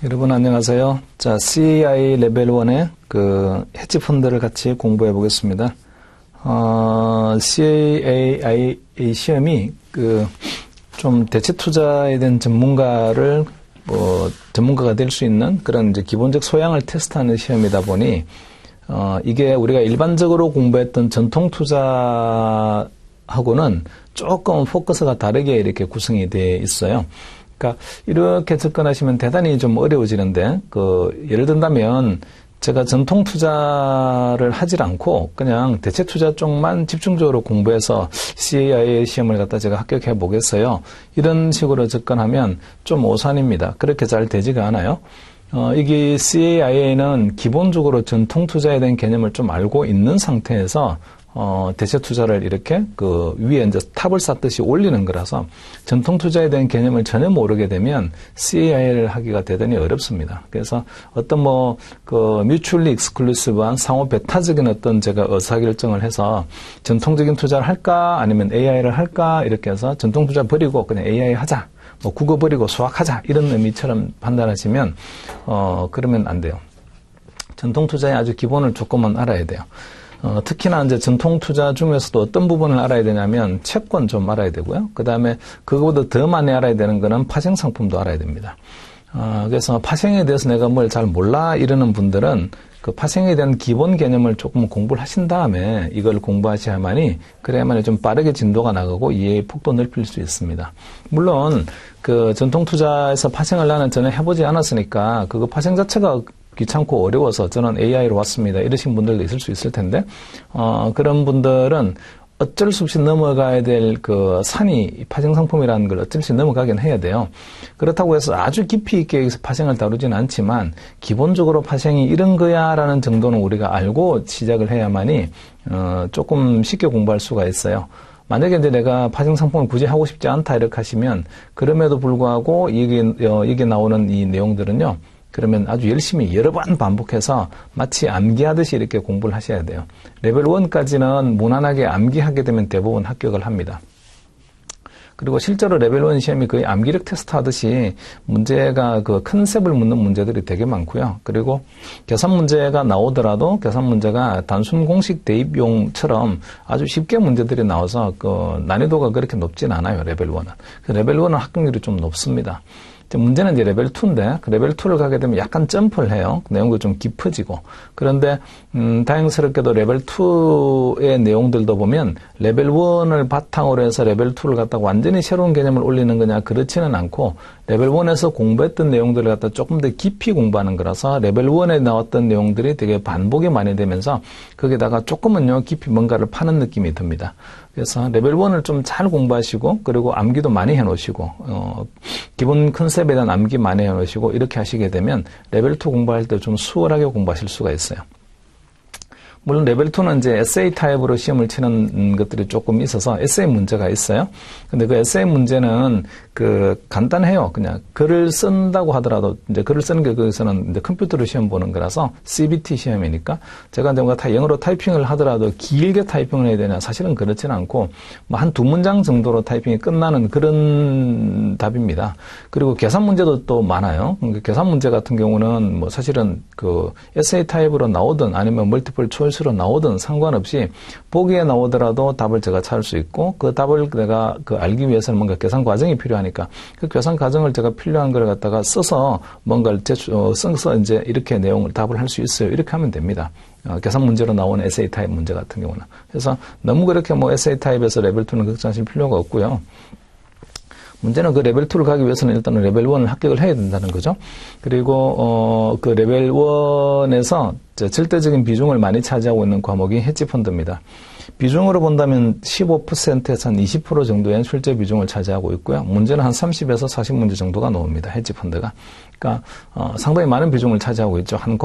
여러분 안녕하세요. 자, CAI 레벨 1의 그 헤지 펀드를 같이 공부해 보겠습니다. CAI 시험이 좀 대체 투자에 대한 전문가가 될 수 있는 그런 이제 기본적 소양을 테스트하는 시험이다 보니 이게 우리가 일반적으로 공부했던 전통 투자하고는 조금 포커스가 다르게 이렇게 구성이 되어 있어요. 그러니까 이렇게 접근하시면 대단히 좀 어려워지는데, 예를 든다면 제가 전통 투자를 하질 않고 그냥 대체 투자 쪽만 집중적으로 공부해서 CAI 시험을 갖다 제가 합격해 보겠어요. 이런 식으로 접근하면 좀 오산입니다. 그렇게 잘 되지가 않아요. 이게 CAI는 기본적으로 전통 투자에 대한 개념을 좀 알고 있는 상태에서 대체 투자를 이렇게 위에 이제 탑을 쌓듯이 올리는 거라서 전통 투자에 대한 개념을 전혀 모르게 되면 CAI를 하기가 대단히 어렵습니다. 그래서 어떤 뮤추얼리 익스클루시브한 상호 배타적인 어떤 제가 의사결정을 해서 전통적인 투자를 할까 아니면 AI를 할까 이렇게 해서 전통 투자 버리고 그냥 AI 하자. 국어 버리고 수학 하자. 이런 의미처럼 판단하시면, 그러면 안 돼요. 전통 투자의 아주 기본을 조금은 알아야 돼요. 특히나 이제 전통 투자 중에서도 어떤 부분을 알아야 되냐면 채권 좀 알아야 되고요. 그 다음에 그거보다 더 많이 알아야 되는 거는 파생 상품도 알아야 됩니다. 그래서 파생에 대해서 내가 뭘 잘 몰라 이러는 분들은 그 파생에 대한 기본 개념을 조금 공부를 하신 다음에 이걸 공부하셔야만이 그래야만이 좀 빠르게 진도가 나가고 이해의 폭도 넓힐 수 있습니다. 물론 그 전통 투자에서 파생을 나는 전혀 해보지 않았으니까 그거 파생 자체가 귀찮고 어려워서 저는 AI로 왔습니다. 이러신 분들도 있을 수 있을 텐데, 그런 분들은 어쩔 수 없이 넘어가야 될 산이 파생 상품이라는 걸 어쩔 수 없이 넘어가긴 해야 돼요. 그렇다고 해서 아주 깊이 있게 여기서 파생을 다루지는 않지만, 기본적으로 파생이 이런 거야 라는 정도는 우리가 알고 시작을 해야만이, 조금 쉽게 공부할 수가 있어요. 만약에 이제 내가 파생 상품을 굳이 하고 싶지 않다 이렇게 하시면, 그럼에도 불구하고 이게 나오는 이 내용들은요, 그러면 아주 열심히 여러 번 반복해서 마치 암기하듯이 이렇게 공부를 하셔야 돼요. 레벨 1까지는 무난하게 암기하게 되면 대부분 합격을 합니다. 그리고 실제로 레벨 1 시험이 거의 암기력 테스트 하듯이 문제가 컨셉을 묻는 문제들이 되게 많고요. 그리고 계산 문제가 나오더라도 계산 문제가 단순 공식 대입용처럼 아주 쉽게 문제들이 나와서 난이도가 그렇게 높진 않아요. 레벨 1은. 레벨 1은 합격률이 좀 높습니다. 문제는 이제 레벨 2인데, 레벨 2를 가게 되면 약간 점프를 해요. 내용도 좀 깊어지고. 그런데, 다행스럽게도 레벨 2의 내용들도 보면, 레벨 1을 바탕으로 해서 레벨 2를 갖다가 완전히 새로운 개념을 올리는 거냐, 그렇지는 않고, 레벨 1에서 공부했던 내용들을 갖다 조금 더 깊이 공부하는 거라서, 레벨 1에 나왔던 내용들이 되게 반복이 많이 되면서, 거기다가 조금은요, 깊이 뭔가를 파는 느낌이 듭니다. 그래서 레벨 1을 좀 잘 공부하시고, 그리고 암기도 많이 해놓으시고, 기본 컨셉에 대한 암기 많이 해놓으시고, 이렇게 하시게 되면 레벨 2 공부할 때 좀 수월하게 공부하실 수가 있어요. 물론 레벨 2는 이제 에세이 타입으로 시험을 치는 것들이 조금 있어서 에세이 문제가 있어요. 근데 그 에세이 문제는 간단해요. 그냥 글을 쓴다고 하더라도 이제 글을 쓰는 게 거기서는 이제 컴퓨터로 시험 보는 거라서 CBT 시험이니까 제가 이제 뭔가 영어로 타이핑을 하더라도 길게 타이핑을 해야 되냐 사실은 그렇지는 않고 한 두 문장 정도로 타이핑이 끝나는 그런 답입니다. 그리고 계산 문제도 또 많아요. 계산 문제 같은 경우는 사실은 에세이 타입으로 나오든 아니면 멀티플 초이스로 나오든 상관없이 보기에 나오더라도 답을 제가 찾을 수 있고 그 답을 내가 알기 위해서는 뭔가 계산 과정이 필요하니까 그 계산 과정을 제가 필요한 걸 갖다가 써서 뭔가를 써서 이제 이렇게 내용을 답을 할 수 있어요. 이렇게 하면 됩니다. 계산 문제로 나오는 에세이 타입 문제 같은 경우는. 그래서 너무 그렇게 에세이 타입에서 레벨 2는 걱정하실 필요가 없고요. 문제는 레벨 2를 가기 위해서는 일단은 레벨 1을 합격을 해야 된다는 거죠. 그리고, 레벨 1에서 절대적인 비중을 많이 차지하고 있는 과목이 헤지펀드입니다. 비중으로 본다면 15%에서 한 20% 정도의 실제 비중을 차지하고 있고요. 문제는 한 30에서 40문제 정도가 나옵니다. 헤지펀드가. 그러니까, 상당히 많은 비중을 차지하고 있죠. 한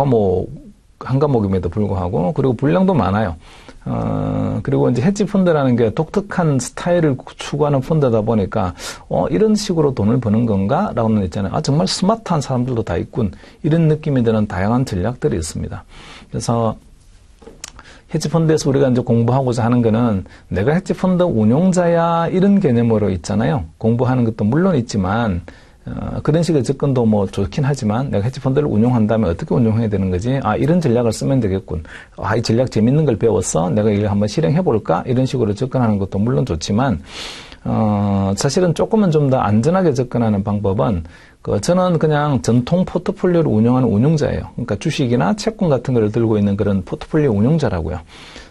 과목임에도 불구하고, 그리고 분량도 많아요. 그리고 이제 헤지펀드라는 게 독특한 스타일을 추구하는 펀드다 보니까, 이런 식으로 돈을 버는 건가? 라고는 있잖아요. 정말 스마트한 사람들도 다 있군. 이런 느낌이 드는 다양한 전략들이 있습니다. 그래서, 헤지펀드에서 우리가 이제 공부하고자 하는 거는 내가 헤지펀드 운용자야 이런 개념으로 있잖아요. 공부하는 것도 물론 있지만 그런 식의 접근도 뭐 좋긴 하지만 내가 헤지펀드를 운용한다면 어떻게 운용해야 되는 거지? 이런 전략을 쓰면 되겠군. 이 전략 재밌는 걸 배웠어? 내가 이걸 한번 실행해볼까? 이런 식으로 접근하는 것도 물론 좋지만, 사실은 조금은 좀 더 안전하게 접근하는 방법은 저는 그냥 전통 포트폴리오를 운영하는 운용자예요. 그러니까 주식이나 채권 같은 걸 들고 있는 그런 포트폴리오 운용자라고요.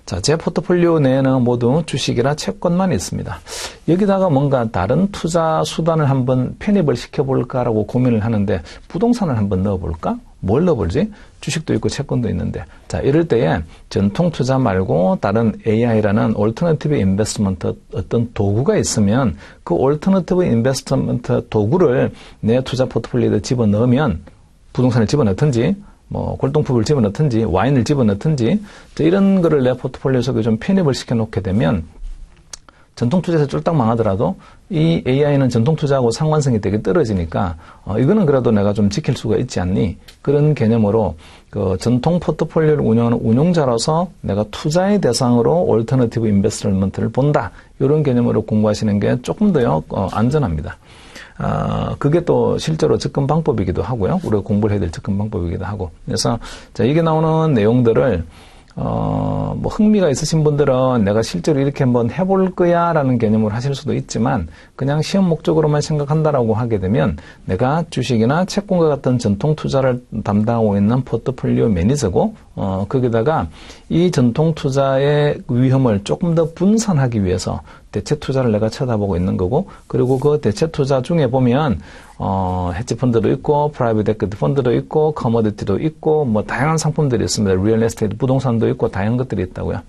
자, 제 포트폴리오 내에는 모두 주식이나 채권만 있습니다. 여기다가 뭔가 다른 투자 수단을 한번 편입을 시켜볼까라고 고민을 하는데 부동산을 한번 넣어볼까? 뭘 넣어볼지? 주식도 있고 채권도 있는데. 자, 이럴 때에 전통 투자 말고 다른 AI라는 올터너티브 인베스트먼트 어떤 도구가 있으면 그 올터너티브 인베스트먼트 도구를 내 투자 포트폴리오에 집어넣으면 부동산을 집어넣든지 뭐 골동품을 집어넣든지 와인을 집어넣든지 이런 거를 내 포트폴리오 속에 좀 편입을 시켜놓게 되면 전통 투자에서 쫄딱 망하더라도 이 AI는 전통 투자하고 상관성이 되게 떨어지니까 이거는 그래도 내가 좀 지킬 수가 있지 않니? 그런 개념으로 그 전통 포트폴리오를 운영하는 운용자로서 내가 투자의 대상으로 올터너티브 인베스트먼트를 본다. 이런 개념으로 공부하시는 게 조금 더요 안전합니다. 그게 또 실제로 접근 방법이기도 하고요. 우리가 공부를 해야 될 접근 방법이기도 하고. 그래서 자, 이게 나오는 내용들을 뭐 흥미가 있으신 분들은 내가 실제로 이렇게 한번 해볼 거야 라는 개념으로 하실 수도 있지만 그냥 시험 목적으로만 생각한다라고 하게 되면 내가 주식이나 채권과 같은 전통 투자를 담당하고 있는 포트폴리오 매니저고 거기다가 이 전통 투자의 위험을 조금 더 분산하기 위해서 대체 투자를 내가 쳐다보고 있는 거고 그리고 그 대체 투자 중에 보면 헤지 펀드도 있고 프라이빗 에퀴티 펀드도 있고 커머디티도 있고 뭐 다양한 상품들이 있습니다. 리얼 에스테이트 부동산도 있고 다양한 것들이 있다고요.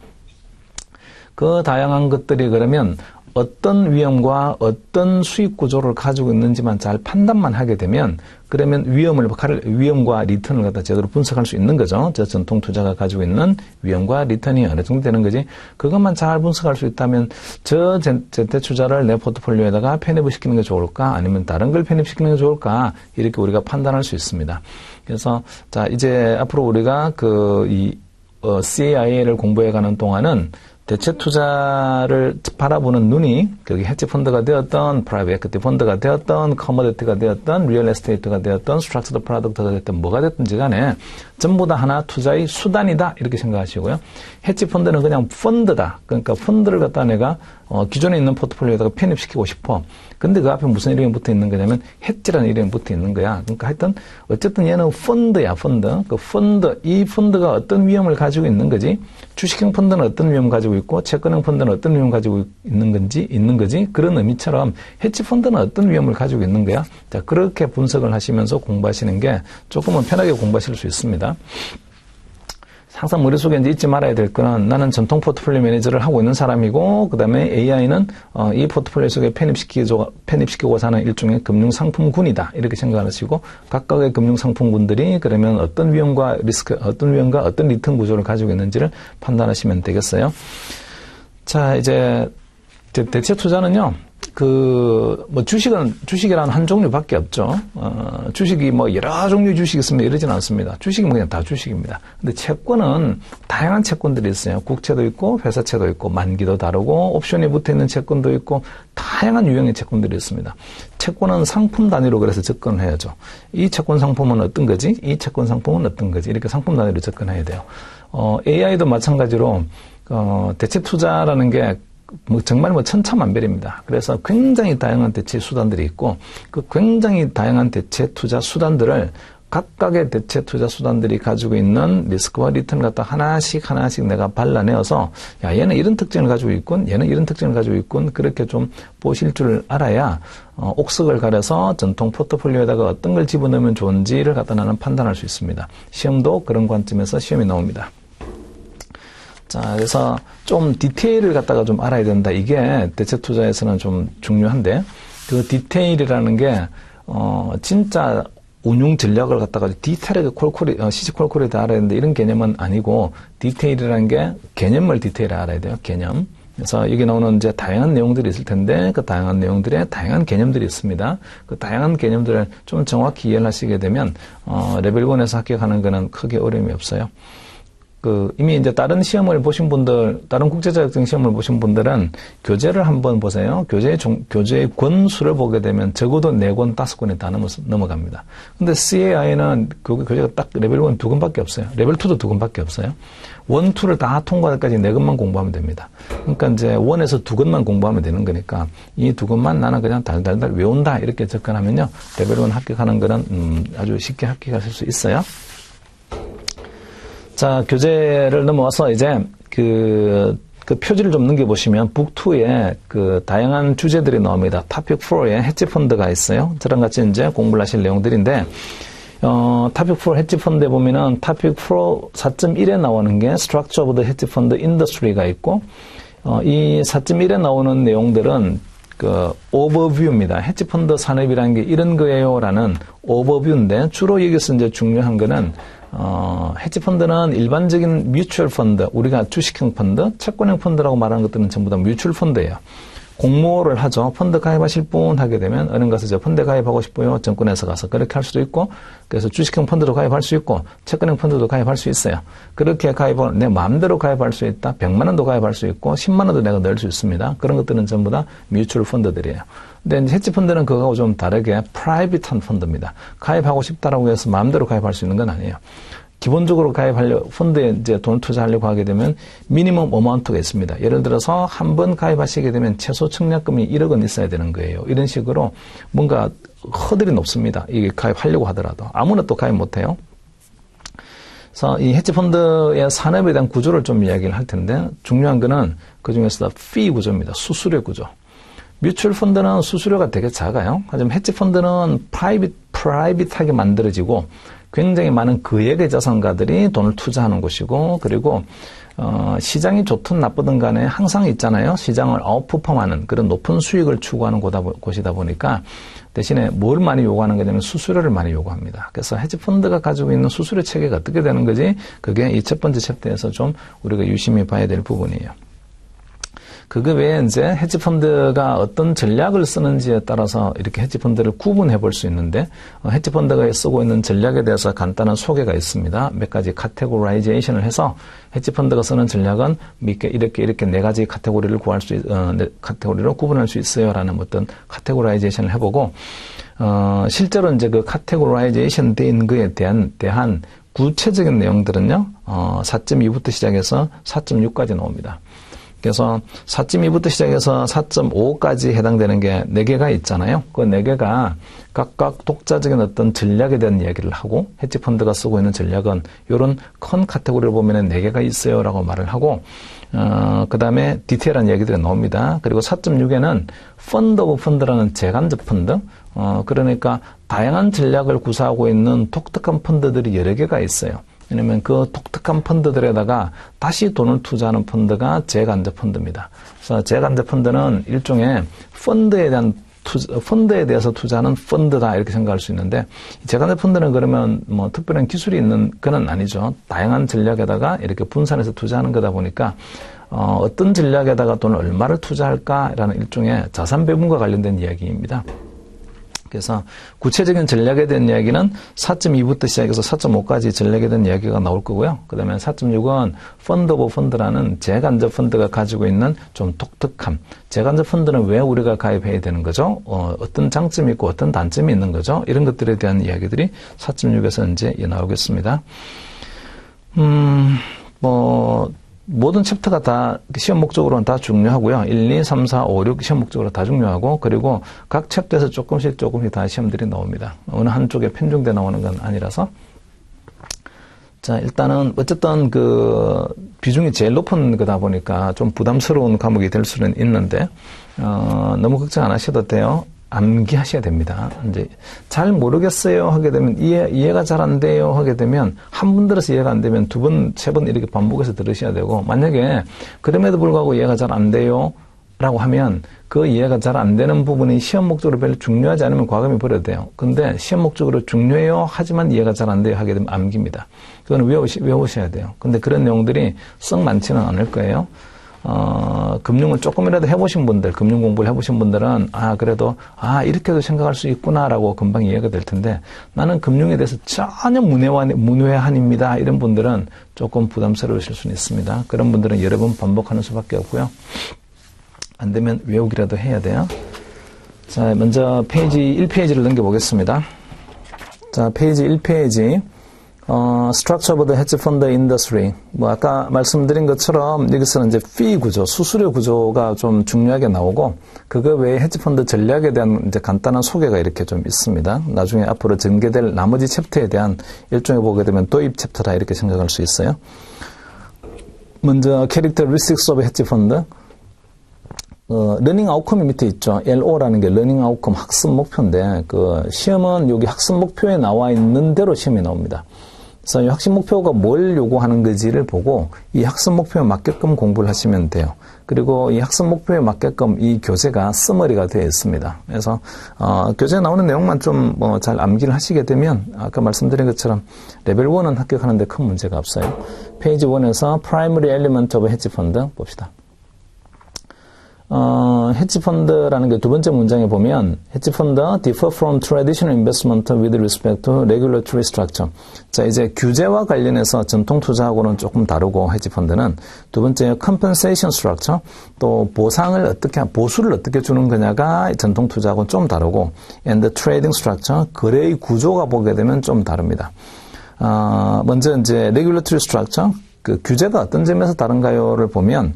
그 다양한 것들이 그러면 어떤 위험과 어떤 수익 구조를 가지고 있는지만 잘 판단만 하게 되면 그러면 위험과 리턴을 갖다 제대로 분석할 수 있는 거죠. 저 전통 투자가 가지고 있는 위험과 리턴이 어느 정도 되는 거지. 그것만 잘 분석할 수 있다면 저 제때 투자를 내 포트폴리오에다가 편입을 시키는 게 좋을까? 아니면 다른 걸 편입시키는 게 좋을까? 이렇게 우리가 판단할 수 있습니다. 그래서 자 이제 앞으로 우리가 CAIA를 공부해가는 동안은 대체 투자를 바라보는 눈이 거기 헤지 펀드가 되었던 프라이빗 에퀴티 펀드가 되었던 커머디티가 되었던 리얼 에스테이트가 되었던 스트럭처드 프로덕트가 되었던 뭐가 됐든지 간에 전부 다 하나 투자의 수단이다 이렇게 생각하시고요. 헤지 펀드는 그냥 펀드다. 그러니까 펀드를 갖다 내가 기존에 있는 포트폴리오에다가 편입시키고 싶어. 근데 그 앞에 무슨 이름이 붙어 있는 거냐면 헤지라는 이름이 붙어 있는 거야. 그러니까 하여튼 어쨌든 얘는 펀드야, 펀드. 이 펀드가 어떤 위험을 가지고 있는 거지? 주식형 펀드는 어떤 위험을 가지고 있고 채권형 펀드는 어떤 위험을 가지고 있는 거지? 그런 의미처럼 헤지 펀드는 어떤 위험을 가지고 있는 거야? 자, 그렇게 분석을 하시면서 공부하시는 게 조금은 편하게 공부하실 수 있습니다. 항상 머릿속에 이제 잊지 말아야 될 거는 나는 전통 포트폴리오 매니저를 하고 있는 사람이고 그다음에 AI는 이 포트폴리오 속에 편입시키고자 하는 일종의 금융상품군이다. 이렇게 생각하시고 각각의 금융상품군들이 그러면 어떤 위험과 어떤 리턴 구조를 가지고 있는지를 판단하시면 되겠어요. 자, 이제 대체 투자는요. 주식이라는 한 종류밖에 없죠. 주식이 여러 종류 주식이 있으면 이러지는 않습니다. 주식이 그냥 다 주식입니다. 근데 채권은 다양한 채권들이 있어요. 국채도 있고, 회사채도 있고, 만기도 다르고, 옵션이 붙어 있는 채권도 있고, 다양한 유형의 채권들이 있습니다. 채권은 상품 단위로 그래서 접근을 해야죠. 이 채권 상품은 어떤 거지? 이 채권 상품은 어떤 거지? 이렇게 상품 단위로 접근해야 돼요. AI도 마찬가지로, 대체 투자라는 게 정말 천차만별입니다. 그래서 굉장히 다양한 대체 수단들이 있고 그 굉장히 다양한 대체 투자 수단들을 각각의 대체 투자 수단들이 가지고 있는 리스크와 리턴을 갖다 하나씩 내가 발라내어서 야 얘는 이런 특징을 가지고 있군 얘는 이런 특징을 가지고 있군 그렇게 좀 보실 줄 알아야 옥석을 가려서 전통 포트폴리오에다가 어떤 걸 집어넣으면 좋은지를 갖다 나는 판단할 수 있습니다. 시험도 그런 관점에서 시험이 나옵니다. 자, 그래서 좀 디테일을 갖다가 좀 알아야 된다. 이게 대체 투자에서는 좀 중요한데, 그 디테일이라는 게, 진짜 운용 전략을 갖다가 디테일하게 시시콜콜하게 다 알아야 되는데, 이런 개념은 아니고, 디테일이라는 게 개념을 디테일을 알아야 돼요. 개념. 그래서 여기 나오는 이제 다양한 내용들이 있을 텐데, 그 다양한 내용들에 다양한 개념들이 있습니다. 그 다양한 개념들을 좀 정확히 이해를 하시게 되면, 레벨 1에서 합격하는 거는 크게 어려움이 없어요. 이미 이제 다른 시험을 보신 분들, 다른 국제자격증 시험을 보신 분들은 교재를 한번 보세요. 교재의 권수를 보게 되면 적어도 4권, 5권이 다 넘어갑니다. 근데 CAI는 교재가 딱 레벨 1 2권밖에 없어요. 레벨 2도 2권밖에 없어요. 1, 2를 다 통과할 때까지 4권만 공부하면 됩니다. 그러니까 이제 1에서 2권만 공부하면 되는 거니까 이 2권만 나는 그냥 달달달 외운다 이렇게 접근하면요. 레벨 1 합격하는 거는 아주 쉽게 합격하실 수 있어요. 자, 교재를 넘어와서 이제 그 표지를 좀 넘겨보시면 북2에 다양한 주제들이 나옵니다. 토픽 4에 헤지펀드가 있어요. 저랑 같이 이제 공부를 하실 내용들인데, 토픽 4 헤지펀드에 보면은 토픽 4 4.1에 나오는 게 Structure of the Hedge Fund Industry가 있고, 이 4.1에 나오는 내용들은 오버뷰입니다. 헤지펀드 산업이라는 게 이런 거예요라는 오버뷰인데, 주로 여기서 이제 중요한 거는 헤지펀드는 일반적인 뮤추얼 펀드, 우리가 주식형 펀드, 채권형 펀드라고 말하는 것들은 전부 다 뮤추얼 펀드예요. 공모를 하죠. 펀드 가입하실 분 하게 되면 은행 가서 저 펀드 가입하고 싶어요. 정권에서 가서 그렇게 할 수도 있고, 그래서 주식형 펀드도 가입할 수 있고, 채권형 펀드도 가입할 수 있어요. 그렇게 가입을 내 마음대로 가입할 수 있다. 100만 원도 가입할 수 있고, 10만 원도 내가 넣을 수 있습니다. 그런 것들은 전부 다 뮤추얼 펀드들이에요. 근데 헤지펀드는 그거하고 좀 다르게 프라이빗한 펀드입니다. 가입하고 싶다라고 해서 마음대로 가입할 수 있는 건 아니에요. 기본적으로 펀드에 이제 돈 투자하려고 하게 되면 미니멈 어마운트가 있습니다. 예를 들어서 한 번 가입하시게 되면 최소 청약금이 1억 원 있어야 되는 거예요. 이런 식으로 뭔가 허들이 높습니다. 이게 가입하려고 하더라도. 아무나 또 가입 못 해요. 그래서 이 헤지펀드의 산업에 대한 구조를 좀 이야기를 할 텐데, 중요한 거는 그 중에서 피 구조입니다. 수수료 구조. 뮤추얼 펀드는 수수료가 되게 작아요. 하지만 헤지 펀드는 프라이빗하게 만들어지고 굉장히 많은 거액의 자산가들이 돈을 투자하는 곳이고, 그리고 시장이 좋든 나쁘든 간에 항상 있잖아요. 시장을 아웃퍼폼하는 그런 높은 수익을 추구하는 곳이다 보니까 대신에 뭘 많이 요구하는 거냐면 수수료를 많이 요구합니다. 그래서 헤지 펀드가 가지고 있는 수수료 체계가 어떻게 되는 거지? 그게 이 첫 번째 챕터에서 좀 우리가 유심히 봐야 될 부분이에요. 그거 외에 이제 헤지펀드가 어떤 전략을 쓰는지에 따라서 이렇게 헤지펀드를 구분해 볼 수 있는데, 헤지펀드가 쓰고 있는 전략에 대해서 간단한 소개가 있습니다. 몇 가지 카테고라이제이션을 해서 헤지펀드가 쓰는 전략은 이렇게 4가지 카테고리를 카테고리로 구분할 수 있어요라는 어떤 카테고라이제이션을 해보고, 실제로 이제 그 카테고라이제이션 된 거에 대한 구체적인 내용들은요, 4.2부터 시작해서 4.6까지 나옵니다. 그래서 4.2부터 시작해서 4.5까지 해당되는 게 4개가 있잖아요. 그 4개가 각각 독자적인 어떤 전략에 대한 이야기를 하고, 헤지펀드가 쓰고 있는 전략은 이런 큰 카테고리를 보면 4개가 있어요 라고 말을 하고, 그 다음에 디테일한 이야기들이 나옵니다. 그리고 4.6에는 펀드 오브 펀드라는 재간접 펀드, 그러니까 다양한 전략을 구사하고 있는 독특한 펀드들이 여러 개가 있어요. 왜냐면 그 독특한 펀드들에다가 다시 돈을 투자하는 펀드가 재간접 펀드입니다. 그래서 재간접 펀드는 일종의 펀드에 대해서 투자하는 펀드다 이렇게 생각할 수 있는데, 재간접 펀드는 그러면 뭐 특별한 기술이 있는 건 아니죠. 다양한 전략에다가 이렇게 분산해서 투자하는 거다 보니까 어떤 전략에다가 돈을 얼마를 투자할까라는 일종의 자산 배분과 관련된 이야기입니다. 그래서 구체적인 전략에 대한 이야기는 4.2부터 시작해서 4.5까지 전략에 대한 이야기가 나올 거고요. 그 다음에 4.6은 펀드 오브 펀드라는 재간접 펀드가 가지고 있는 좀 독특함. 재간접 펀드는 왜 우리가 가입해야 되는 거죠? 어떤 장점이 있고 어떤 단점이 있는 거죠? 이런 것들에 대한 이야기들이 4.6에서 이제 나오겠습니다. 모든 챕터가 다 시험 목적으로는 다 중요하고요. 1, 2, 3, 4, 5, 6 시험 목적으로 다 중요하고, 그리고 각 챕터에서 조금씩 다 시험들이 나옵니다. 어느 한쪽에 편중돼 나오는 건 아니라서. 자, 일단은 어쨌든 그 비중이 제일 높은 거다 보니까 좀 부담스러운 과목이 될 수는 있는데, 너무 걱정 안 하셔도 돼요. 암기하셔야 됩니다. 이제 잘 모르겠어요 하게 되면 이해가 잘 안 돼요 하게 되면 한 번 들어서 이해가 안 되면 2번, 3번 이렇게 반복해서 들으셔야 되고, 만약에 그럼에도 불구하고 이해가 잘 안 돼요 라고 하면 그 이해가 잘 안 되는 부분이 시험 목적으로 별로 중요하지 않으면 과감히 버려도 돼요. 근데 시험 목적으로 중요해요 하지만 이해가 잘 안 돼요 하게 되면 암기입니다. 그건 외우셔야 돼요. 근데 그런 내용들이 썩 많지는 않을 거예요. 금융을 조금이라도 해보신 분들, 금융 공부를 해보신 분들은, 그래도, 이렇게도 생각할 수 있구나라고 금방 이해가 될 텐데, 나는 금융에 대해서 전혀 문외한입니다. 이런 분들은 조금 부담스러우실 수는 있습니다. 그런 분들은 여러 번 반복하는 수밖에 없고요. 안 되면 외우기라도 해야 돼요. 자, 먼저 페이지 1페이지를 넘겨보겠습니다. 자, 페이지 1페이지. Structure of the Hedge Fund Industry. 아까 말씀드린 것처럼 여기서는 이제 fee 구조, 수수료 구조가 좀 중요하게 나오고, 그거 외에 헤지펀드 전략에 대한 이제 간단한 소개가 이렇게 좀 있습니다. 나중에 앞으로 전개될 나머지 챕터에 대한 일종의 보게 되면 도입 챕터다 이렇게 생각할 수 있어요. 먼저 Characteristics of Hedge Fund. 러닝 아웃컴이 밑에 있죠. LO라는 게 러닝 아웃컴 학습 목표인데, 시험은 여기 학습 목표에 나와 있는 대로 시험이 나옵니다. 그래서 이 학습 목표가 뭘 요구하는 건지를 보고 이 학습 목표에 맞게끔 공부를 하시면 돼요. 그리고 이 학습 목표에 맞게끔 이 교재가 서머리가 되어 있습니다. 그래서 교재에 나오는 내용만 좀 잘 암기를 하시게 되면 아까 말씀드린 것처럼 레벨 1은 합격하는데 큰 문제가 없어요. 페이지 1에서 Primary Element of Hedge Fund 봅시다. 헤지펀드라는 게 두 번째 문장에 보면 헤지펀드 differ from traditional investment with respect to regulatory structure. 자, 이제 규제와 관련해서 전통 투자하고는 조금 다르고 헤지펀드는 두 번째 compensation structure, 또 보수를 어떻게 주는 거냐가 전통 투자하고는 좀 다르고 and the trading structure, 거래의 구조가 보게 되면 좀 다릅니다. 먼저 이제 regulatory structure, 그 규제가 어떤 점에서 다른가요를 보면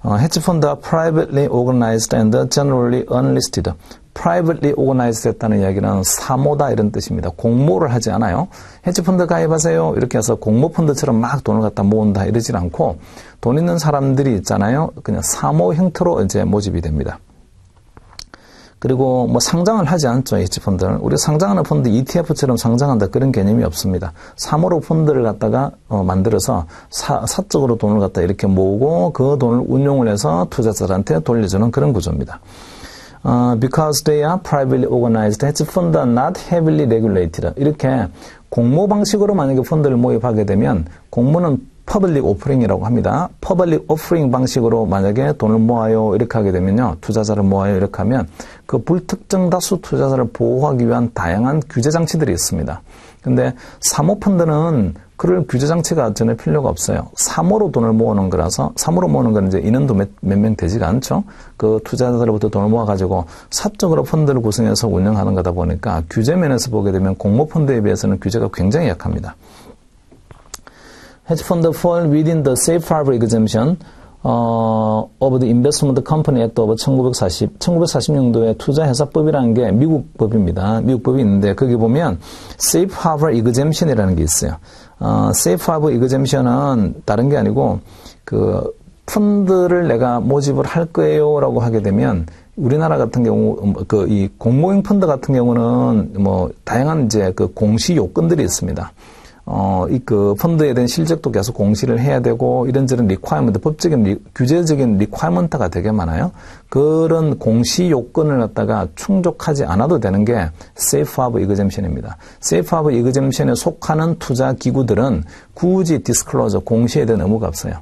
헤지펀드가 privately organized and generally unlisted. privately organized 했다는 이야기는 사모다 이런 뜻입니다. 공모를 하지 않아요. 헤지펀드 가입하세요. 이렇게 해서 공모펀드처럼 막 돈을 갖다 모은다 이러질 않고 돈 있는 사람들이 있잖아요. 그냥 사모 형태로 이제 모집이 됩니다. 그리고 상장을 하지 않죠, 헤지펀드는. 우리 상장하는 펀드 ETF처럼 상장한다 그런 개념이 없습니다. 사모로 펀드를 갖다가 만들어서 사적으로 돈을 갖다 이렇게 모으고 그 돈을 운용을 해서 투자자들한테 돌려주는 그런 구조입니다. Because they are privately organized, hedge funds are not heavily regulated. 이렇게 공모 방식으로 만약에 펀드를 모집하게 되면 공모는 퍼블릭 오프링이라고 합니다. 퍼블릭 오프링 방식으로 만약에 돈을 모아요 이렇게 하게 되면요. 투자자를 모아요 이렇게 하면 그 불특정 다수 투자자를 보호하기 위한 다양한 규제 장치들이 있습니다. 근데 사모펀드는 그럴 규제 장치가 전혀 필요가 없어요. 사모로 돈을 모으는 거라서 사모로 모으는 건 이제 인원도 몇 명 되지가 않죠. 그 투자자들로부터 돈을 모아가지고 사적으로 펀드를 구성해서 운영하는 거다 보니까 규제 면에서 보게 되면 공모펀드에 비해서는 규제가 굉장히 약합니다. Hedge fund fall within the safe harbor exemption of the Investment Company Act of 1940년도에 투자회사법이라는 게 미국 법입니다. 미국 법이 있는데 거기 보면 safe harbor exemption이라는 게 있어요. safe harbor exemption은 다른 게 아니고 그 펀드를 내가 모집을 할 거예요라고 하게 되면 우리나라 같은 경우 이 공모형 펀드 같은 경우는 다양한 이제 그 공시 요건들이 있습니다. 그 펀드에 대한 실적도 계속 공시를 해야 되고 이런저런 리ኳ이먼트, 법적인 규제적인 리ኳ이먼트가 되게 많아요. 그런 공시 요건을 갖다가 충족하지 않아도 되는 게 세이프 하버 이그젬션입니다. 세이프 하버 이그젬션에 속하는 투자 기구들은 굳이 디스클로저 공시에 대한 의무가 없어요.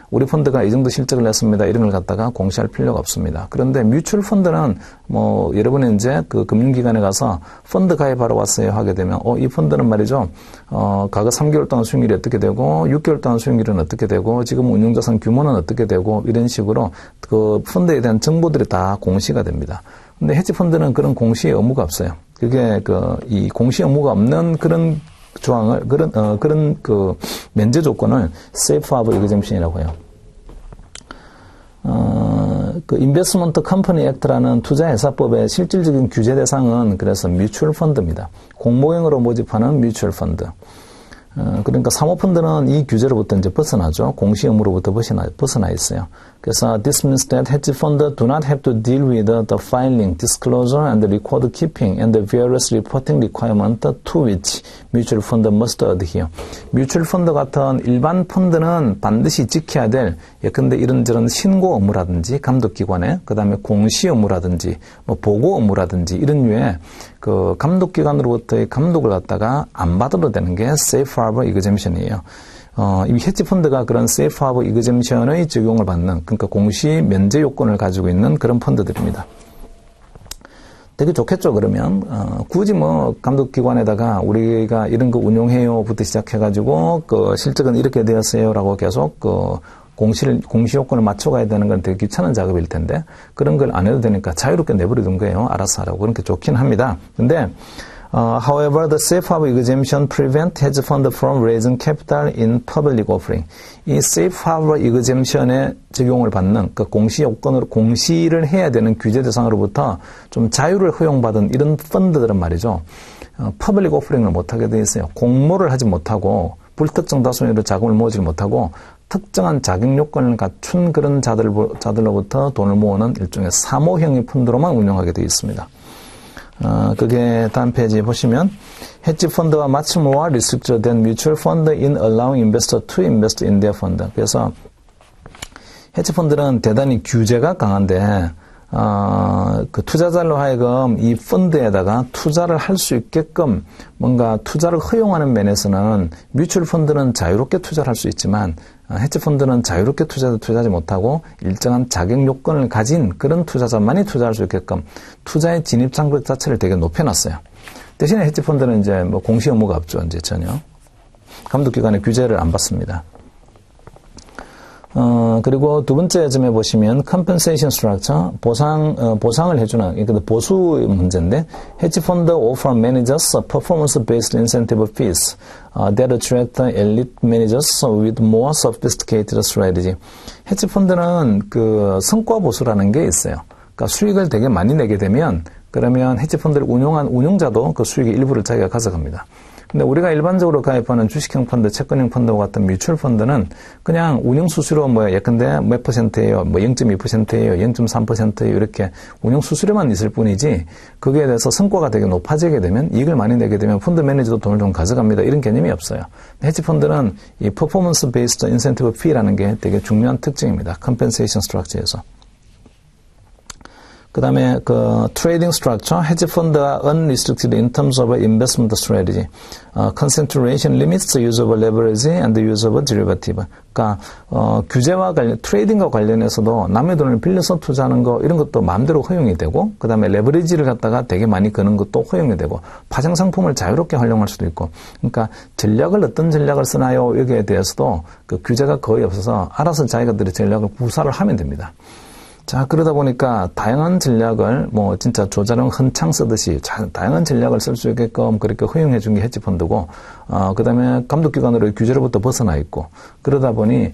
우리 펀드가 이 정도 실적을 냈습니다. 이런 걸 갖다가 공시할 필요가 없습니다. 그런데 뮤추얼 펀드는 여러분이 이제 그 금융기관에 가서 펀드 가입하러 왔어요 하게 되면 이 펀드는 말이죠. 과거 3개월 동안 수익률이 어떻게 되고 6개월 동안 수익률은 어떻게 되고 지금 운용자산 규모는 어떻게 되고 이런 식으로 그 펀드에 대한 정보들이 다 공시가 됩니다. 근데 헤지펀드는 그런 공시 의무가 없어요. 그게 이 공시 의무가 없는 그런 조항을 그런 면제 조건을 세이프 하버 이그젬션이라고 해요. 그 인베스트먼트 컴퍼니 액트라는 투자회사법의 실질적인 규제 대상은 그래서 뮤추얼 펀드입니다. 공모형으로 모집하는 뮤추얼 펀드. 그러니까 사모펀드는 이 규제로부터 이제 벗어나죠. 공시 의무로부터 벗어나 있어요. 그래서 this means that hedge funds do not have to deal with the filing, disclosure, and the record keeping and the various reporting requirements to which mutual fund must adhere. 뮤추얼 펀드 같은 일반 펀드는 반드시 지켜야 될 예컨대 이런저런 신고 업무라든지 감독기관에 그다음에 공시 업무라든지 보고 업무라든지 이런 류의 그 감독기관으로부터의 감독을 갖다가 안 받아도 되는 게 safe harbor exemption이에요. 이 헤지펀드가 그런 세이프 하버 이그젬션의 적용을 받는, 그러니까 공시 면제 요건을 가지고 있는 그런 펀드들입니다. 되게 좋겠죠, 그러면. 굳이 뭐, 감독기관에다가 우리가 이런 거 운용해요부터 시작해가지고, 실적은 이렇게 되었어요라고 계속, 공시 요건을 맞춰가야 되는 건 되게 귀찮은 작업일 텐데, 그런 걸 안 해도 되니까 자유롭게 내버려둔 거예요. 알아서 하라고. 그렇게 좋긴 합니다. 근데, however, the safe harbor exemption prevent hedge fund from raising capital in public offering. 이 safe harbor exemption에 적용을 받는 그 공시 요건으로 공시를 해야 되는 규제 대상으로부터 좀 자유를 허용받은 이런 펀드들은 말이죠. public offering을 못하게 돼 있어요. 공모를 하지 못하고 불특정 다수로 자금을 모으지 못하고 특정한 자격 요건을 갖춘 그런 자들로부터 돈을 모으는 일종의 사모형의 펀드로만 운영하게 되어 있습니다. 그게 다음 페이지에 보시면 헤지 펀드와 much more restricted than mutual fund in allowing investor to invest in their fund. 그래서 헤지 펀드는 대단히 규제가 강한데 그 투자자로 하여금 이 펀드에다가 투자를 할 수 있게끔 뭔가 투자를 허용하는 면에서는 뮤추얼 펀드는 자유롭게 투자를 할 수 있지만 헤지 펀드는 자유롭게 투자하지 못하고 일정한 자격 요건을 가진 그런 투자자만이 투자할 수 있게끔 투자의 진입 장벽 자체를 되게 높여놨어요. 대신에 헤지 펀드는 이제 뭐 공시 의무가 없죠, 이제 전혀. 감독기관의 규제를 안 받습니다. 그리고 두 번째 점에 보시면 compensation structure, 보상을 해주는, 그러니까 보수 문제인데, hedge fund offer managers performance-based incentive fees that attract elite managers with more sophisticated strategy. hedge 펀드는 그 성과 보수라는 게 있어요. 그러니까 수익을 되게 많이 내게 되면, 그러면 hedge 펀드를 운용한 운용자도 그 수익의 일부를 자기가 가져갑니다. 근데 우리가 일반적으로 가입하는 주식형 펀드, 채권형 펀드와 같은 뮤추얼 펀드는 그냥 운용 수수료 예컨대 몇 %예요, 0.2%예요, 0.3%예요, 이렇게 운용 수수료만 있을 뿐이지 거기에 대해서 성과가 되게 높아지게 되면 이익을 많이 내게 되면 펀드 매니저도 돈을 좀 가져갑니다. 이런 개념이 없어요. 헤지 펀드는 이 퍼포먼스 베이스드 인센티브 피라는 게 되게 중요한 특징입니다. 컴펜세이션 스트럭처에서. 그 다음에 그 트레이딩 스트럭처, 헤지 펀드가 unrestricted in terms of investment strategy, concentration limits the use of leverage and the use of derivative. 그러니까 규제와 트레이딩과 관련해서도 남의 돈을 빌려서 투자하는 거 이런 것도 마음대로 허용이 되고, 그 다음에 레버리지를 갖다가 되게 많이 거는 것도 허용이 되고, 파생 상품을 자유롭게 활용할 수도 있고, 그러니까 어떤 전략을 쓰나요? 여기에 대해서도 그 규제가 거의 없어서 알아서 자기들의 전략을 구사를 하면 됩니다. 자, 그러다 보니까 다양한 전략을 진짜 조자룡 헌창 쓰듯이 다양한 전략을 쓸 수 있게끔 그렇게 허용해 준 게 헤지 펀드고, 그 다음에 감독기관으로의 규제로부터 벗어나 있고, 그러다 보니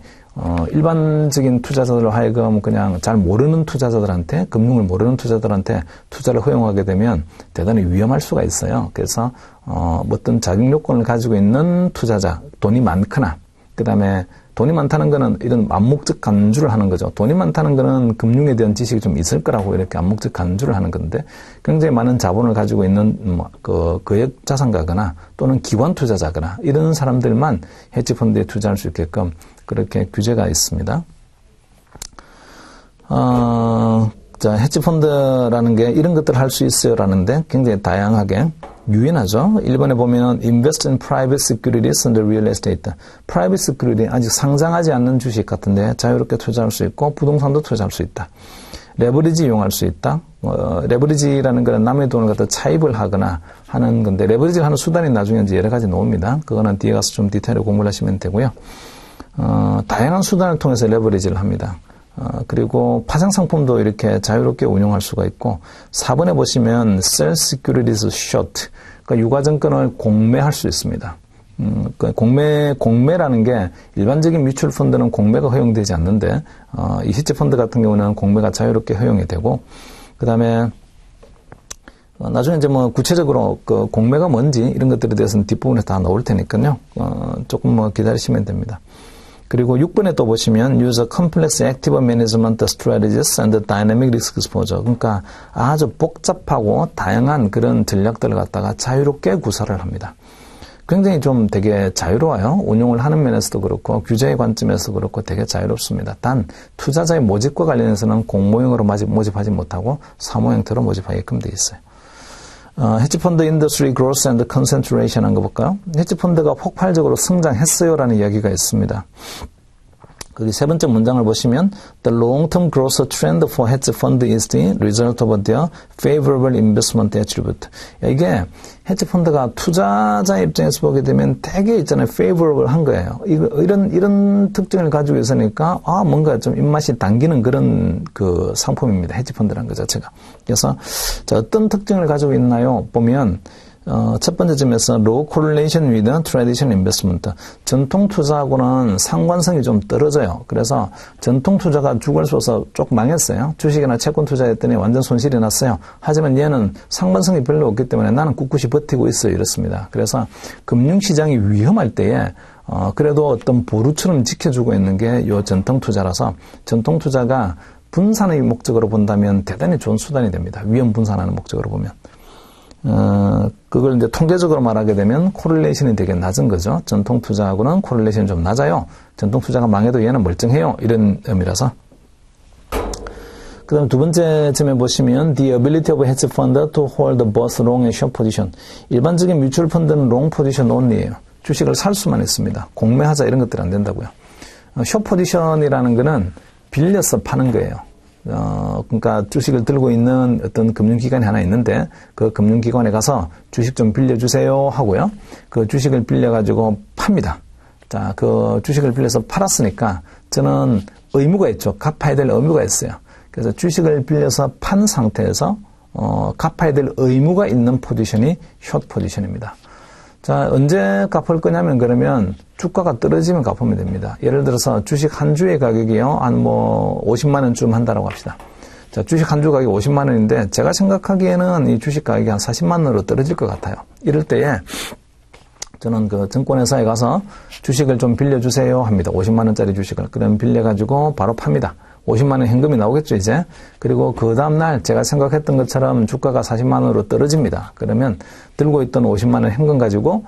일반적인 투자자들로 하여금 그냥 잘 모르는 투자자들한테, 금융을 모르는 투자자들한테 투자를 허용하게 되면 대단히 위험할 수가 있어요. 그래서 어떤 자격 요건을 가지고 있는 투자자, 돈이 많거나, 그 다음에 돈이 많다는 거는 이런 암묵적 간주를 하는 거죠. 돈이 많다는 거는 금융에 대한 지식이 좀 있을 거라고 이렇게 암묵적 간주를 하는 건데, 굉장히 많은 자본을 가지고 있는 거액 자산가거나 또는 기관 투자자거나 이런 사람들만 헤지 펀드에 투자할 수 있게끔 그렇게 규제가 있습니다. 자, 헤지 펀드라는 게 이런 것들을 할 수 있어요라는데 굉장히 다양하게 유연하죠. 1번에 보면 invest in private securities and real estate. private security, 아직 상장하지 않는 주식 같은데 자유롭게 투자할 수 있고 부동산도 투자할 수 있다. 레버리지 이용할 수 있다. 레버리지라는 거는 남의 돈을 갖다 차입을 하거나 하는 건데, 레버리지를 하는 수단이 나중에 이제 여러 가지 나옵니다. 그거는 뒤에 가서 좀 디테일을 공부를 하시면 되고요. 다양한 수단을 통해서 레버리지를 합니다. 그리고 파생 상품도 이렇게 자유롭게 운용할 수가 있고, 4번에 보시면 sell securities short, 그러니까 유가증권을 공매할 수 있습니다. 공매라는 게 일반적인 뮤추얼 펀드는 공매가 허용되지 않는데, 이 헤지 펀드 같은 경우는 공매가 자유롭게 허용이 되고, 그 다음에 나중에 이제 구체적으로 그 공매가 뭔지 이런 것들에 대해서는 뒷부분에 다 나올 테니까요. 조금 기다리시면 됩니다. 그리고 6번에 또 보시면 use a complex active management strategies and dynamic risk exposure. 그러니까 아주 복잡하고 다양한 그런 전략들을 갖다가 자유롭게 구사를 합니다. 굉장히 좀 되게 자유로워요. 운용을 하는 면에서도 그렇고 규제의 관점에서도 그렇고 되게 자유롭습니다. 단 투자자의 모집과 관련해서는 공모형으로 모집하지 못하고 사모 형태로 모집하게끔 돼 있어요. 헤지펀드 인더스트리 그로스 앤드 컨센트레이션 한 거 볼까요? 헤지펀드가 폭발적으로 성장했어요라는 이야기가 있습니다. 거기 세 번째 문장을 보시면 The long-term growth trend for hedge fund is the result of their favorable investment attribute. 이게 헤지 펀드가 투자자 입장에서 보게 되면 되게 있잖아요. favorable 한 거예요. 이런 특징을 가지고 있으니까 뭔가 좀 입맛이 당기는 그런 그 상품입니다. 헤지 펀드라는 것 자체가. 그래서 자, 어떤 특징을 가지고 있나요? 보면 첫 번째 점에서 low correlation with traditional investment. 전통 투자하고는 상관성이 좀 떨어져요. 그래서 전통 투자가 죽을 쏘서 조금 망했어요. 주식이나 채권 투자했더니 완전 손실이 났어요. 하지만 얘는 상관성이 별로 없기 때문에 나는 꿋꿋이 버티고 있어요. 이렇습니다. 그래서 금융시장이 위험할 때에 그래도 어떤 보루처럼 지켜주고 있는 게 요 전통 투자라서 전통 투자가 분산의 목적으로 본다면 대단히 좋은 수단이 됩니다. 위험 분산하는 목적으로 보면. 그걸 이제 통계적으로 말하게 되면 코릴레이션이 되게 낮은 거죠. 전통 투자하고는 코릴레이션이 좀 낮아요. 전통 투자가 망해도 얘는 멀쩡해요. 이런 의미라서. 그 다음 두 번째 점에 보시면 The ability of hedge fund to hold both long and short position. 일반적인 뮤추얼 펀드는 long position only예요. 주식을 살 수만 있습니다. 공매하자 이런 것들은 안 된다고요. short position이라는 거는 빌려서 파는 거예요. 그러니까 주식을 들고 있는 어떤 금융기관이 하나 있는데 그 금융기관에 가서 주식 좀 빌려주세요 하고요. 그 주식을 빌려가지고 팝니다. 자, 그 주식을 빌려서 팔았으니까 저는 의무가 있죠. 갚아야 될 의무가 있어요. 그래서 주식을 빌려서 판 상태에서 갚아야 될 의무가 있는 포지션이 숏 포지션입니다. 자, 언제 갚을 거냐면 그러면 주가가 떨어지면 갚으면 됩니다. 예를 들어서 주식 한 주의 가격이요. 한 50만 원쯤 한다라고 합시다. 자, 주식 한 주 가격이 50만 원인데 제가 생각하기에는 이 주식 가격이 한 40만 원으로 떨어질 것 같아요. 이럴 때에 저는 그 증권회사에 가서 주식을 좀 빌려주세요 합니다. 50만 원짜리 주식을. 그럼 빌려가지고 바로 팝니다. 50만 원 현금이 나오겠죠, 이제. 그리고 그 다음날 제가 생각했던 것처럼 주가가 40만 원으로 떨어집니다. 그러면 들고 있던 50만 원 현금 가지고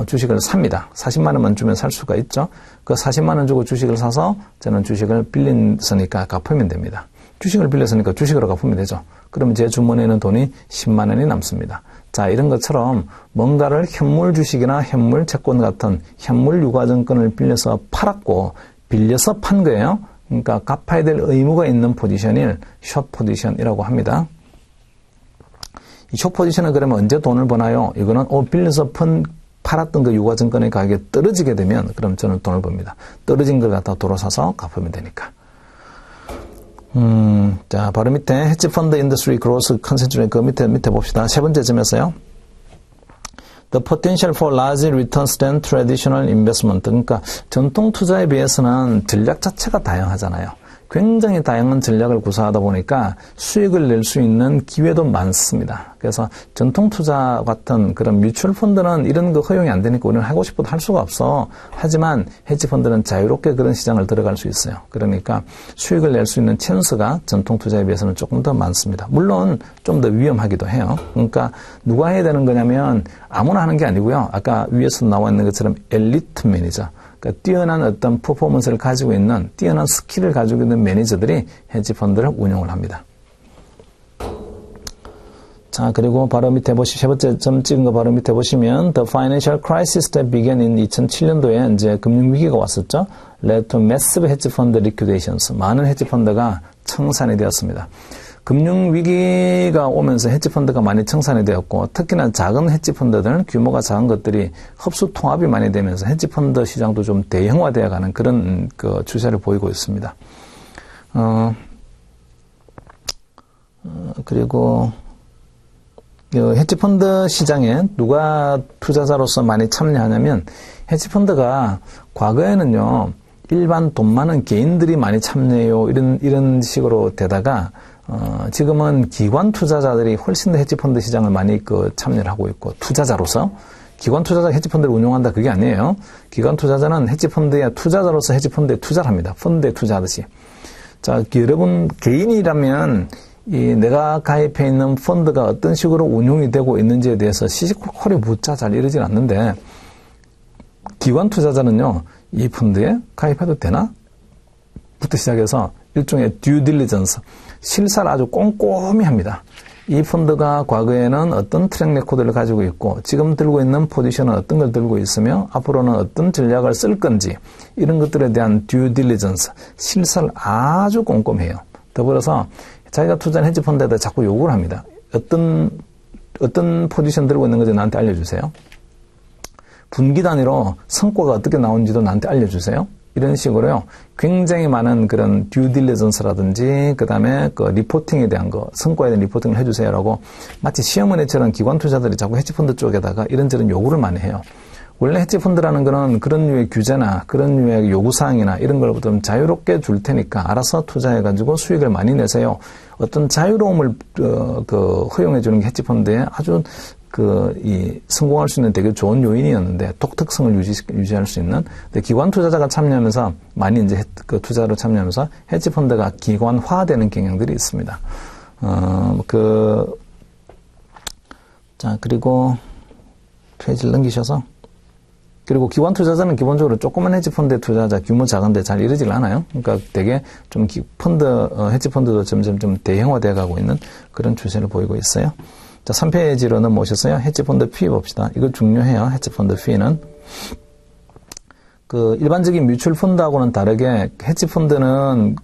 주식을 삽니다. 40만 원만 주면 살 수가 있죠. 그 40만 원 주고 주식을 사서 저는 주식을 빌렸으니까 갚으면 됩니다. 주식을 빌렸으니까 주식으로 갚으면 되죠. 그러면 제 주머니에는 돈이 10만 원이 남습니다. 자, 이런 것처럼 뭔가를 현물 주식이나 현물 채권 같은 현물 유가증권을 빌려서 팔았고 빌려서 판 거예요. 그러니까 갚아야 될 의무가 있는 포지션을 숏 포지션이라고 합니다. 이 숏 포지션은 그러면 언제 돈을 버나요? 이거는 빌려서 팔았던 그 유가증권의 가격이 떨어지게 되면 그럼 저는 돈을 법니다. 떨어진 걸 갖다 도로 사서 갚으면 되니까. 자, 바로 밑에 헤지 펀드 인더스트리 그로스 컨센트레이션 그 밑에 봅시다. 세 번째 점에서요. The potential for larger returns than traditional investment. 그러니까 전통 투자에 비해서는 전략 자체가 다양하잖아요. 굉장히 다양한 전략을 구사하다 보니까 수익을 낼 수 있는 기회도 많습니다. 그래서 전통 투자 같은 그런 뮤추얼 펀드는 이런 거 허용이 안 되니까 우리는 하고 싶어도 할 수가 없어. 하지만 헤지 펀드는 자유롭게 그런 시장을 들어갈 수 있어요. 그러니까 수익을 낼 수 있는 찬스가 전통 투자에 비해서는 조금 더 많습니다. 물론 좀 더 위험하기도 해요. 그러니까 누가 해야 되는 거냐면 아무나 하는 게 아니고요. 아까 위에서 나와 있는 것처럼 엘리트 매니저. 그러니까 뛰어난 어떤 퍼포먼스를 가지고 있는 뛰어난 스킬을 가지고 있는 매니저들이 헤지 펀드를 운영을 합니다. 자, 그리고 바로 밑에 세 번째 점 찍은 거 바로 밑에 보시면 The financial crisis that began in 2007년도에 이제 금융위기가 왔었죠. led to massive hedge fund liquidations. 많은 헤지 펀드가 청산이 되었습니다. 금융위기가 오면서 헤지펀드가 많이 청산이 되었고 특히나 작은 헤지펀드들, 규모가 작은 것들이 흡수 통합이 많이 되면서 헤지펀드 시장도 좀 대형화되어가는 그런 그 추세를 보이고 있습니다. 그리고 헤지펀드 시장에 누가 투자자로서 많이 참여하냐면 헤지펀드가 과거에는요 일반 돈 많은 개인들이 많이 참여해요 이런 식으로 되다가 지금은 기관 투자자들이 훨씬 더 헤지펀드 시장을 많이 참여를 하고 있고, 투자자로서, 기관 투자자가 헤지펀드를 운용한다 그게 아니에요. 기관 투자자는 헤지펀드의 투자자로서 헤지펀드에 투자를 합니다. 펀드에 투자하듯이. 자, 여러분, 개인이라면, 내가 가입해 있는 펀드가 어떤 식으로 운용이 되고 있는지에 대해서 시시콜콜이 묻자 잘 이러진 않는데, 기관 투자자는요, 이 펀드에 가입해도 되나? 부터 시작해서 일종의 듀 딜리전스, 실사를 아주 꼼꼼히 합니다. 이 펀드가 과거에는 어떤 트랙 레코드를 가지고 있고 지금 들고 있는 포지션은 어떤 걸 들고 있으며 앞으로는 어떤 전략을 쓸 건지 이런 것들에 대한 듀 딜리전스, 실사를 아주 꼼꼼해요. 더불어서 자기가 투자한 헤지 펀드에다 자꾸 요구를 합니다. 어떤 포지션 들고 있는 건지 나한테 알려주세요. 분기 단위로 성과가 어떻게 나오는지도 나한테 알려주세요. 이런 식으로요. 굉장히 많은 그런 듀 딜리전스라든지 그다음에 그 리포팅에 대한 거, 성과에 대한 리포팅을 해주세요라고 마치 시어머니처럼 기관 투자들이 자꾸 헤지펀드 쪽에다가 이런저런 요구를 많이 해요. 원래 헤지펀드라는 거는 그런 류의 규제나 그런 류의 요구사항이나 이런 걸 좀 자유롭게 줄 테니까 알아서 투자해가지고 수익을 많이 내세요. 어떤 자유로움을 허용해 주는 게 헤지펀드의 아주 성공할 수 있는 되게 좋은 요인이었는데, 독특성을 유지할 수 있는. 근데 기관 투자자가 참여하면서, 많이 이제 투자로 참여하면서 헤지펀드가 기관화되는 경향들이 있습니다. 그리고 페이지를 넘기셔서. 그리고 기관 투자자는 기본적으로 조그만 헤지펀드의 투자자, 규모 작은데 잘 이러질 않아요. 그러니까 되게 좀 헤지펀드도 점점 좀 대형화되어 가고 있는 그런 추세를 보이고 있어요. 자, 3페이지로 넘어오셨어요. 헤지펀드 피 봅시다. 이거 중요해요. 헤지펀드 피는. 일반적인 뮤추얼 펀드하고는 다르게 헤지펀드는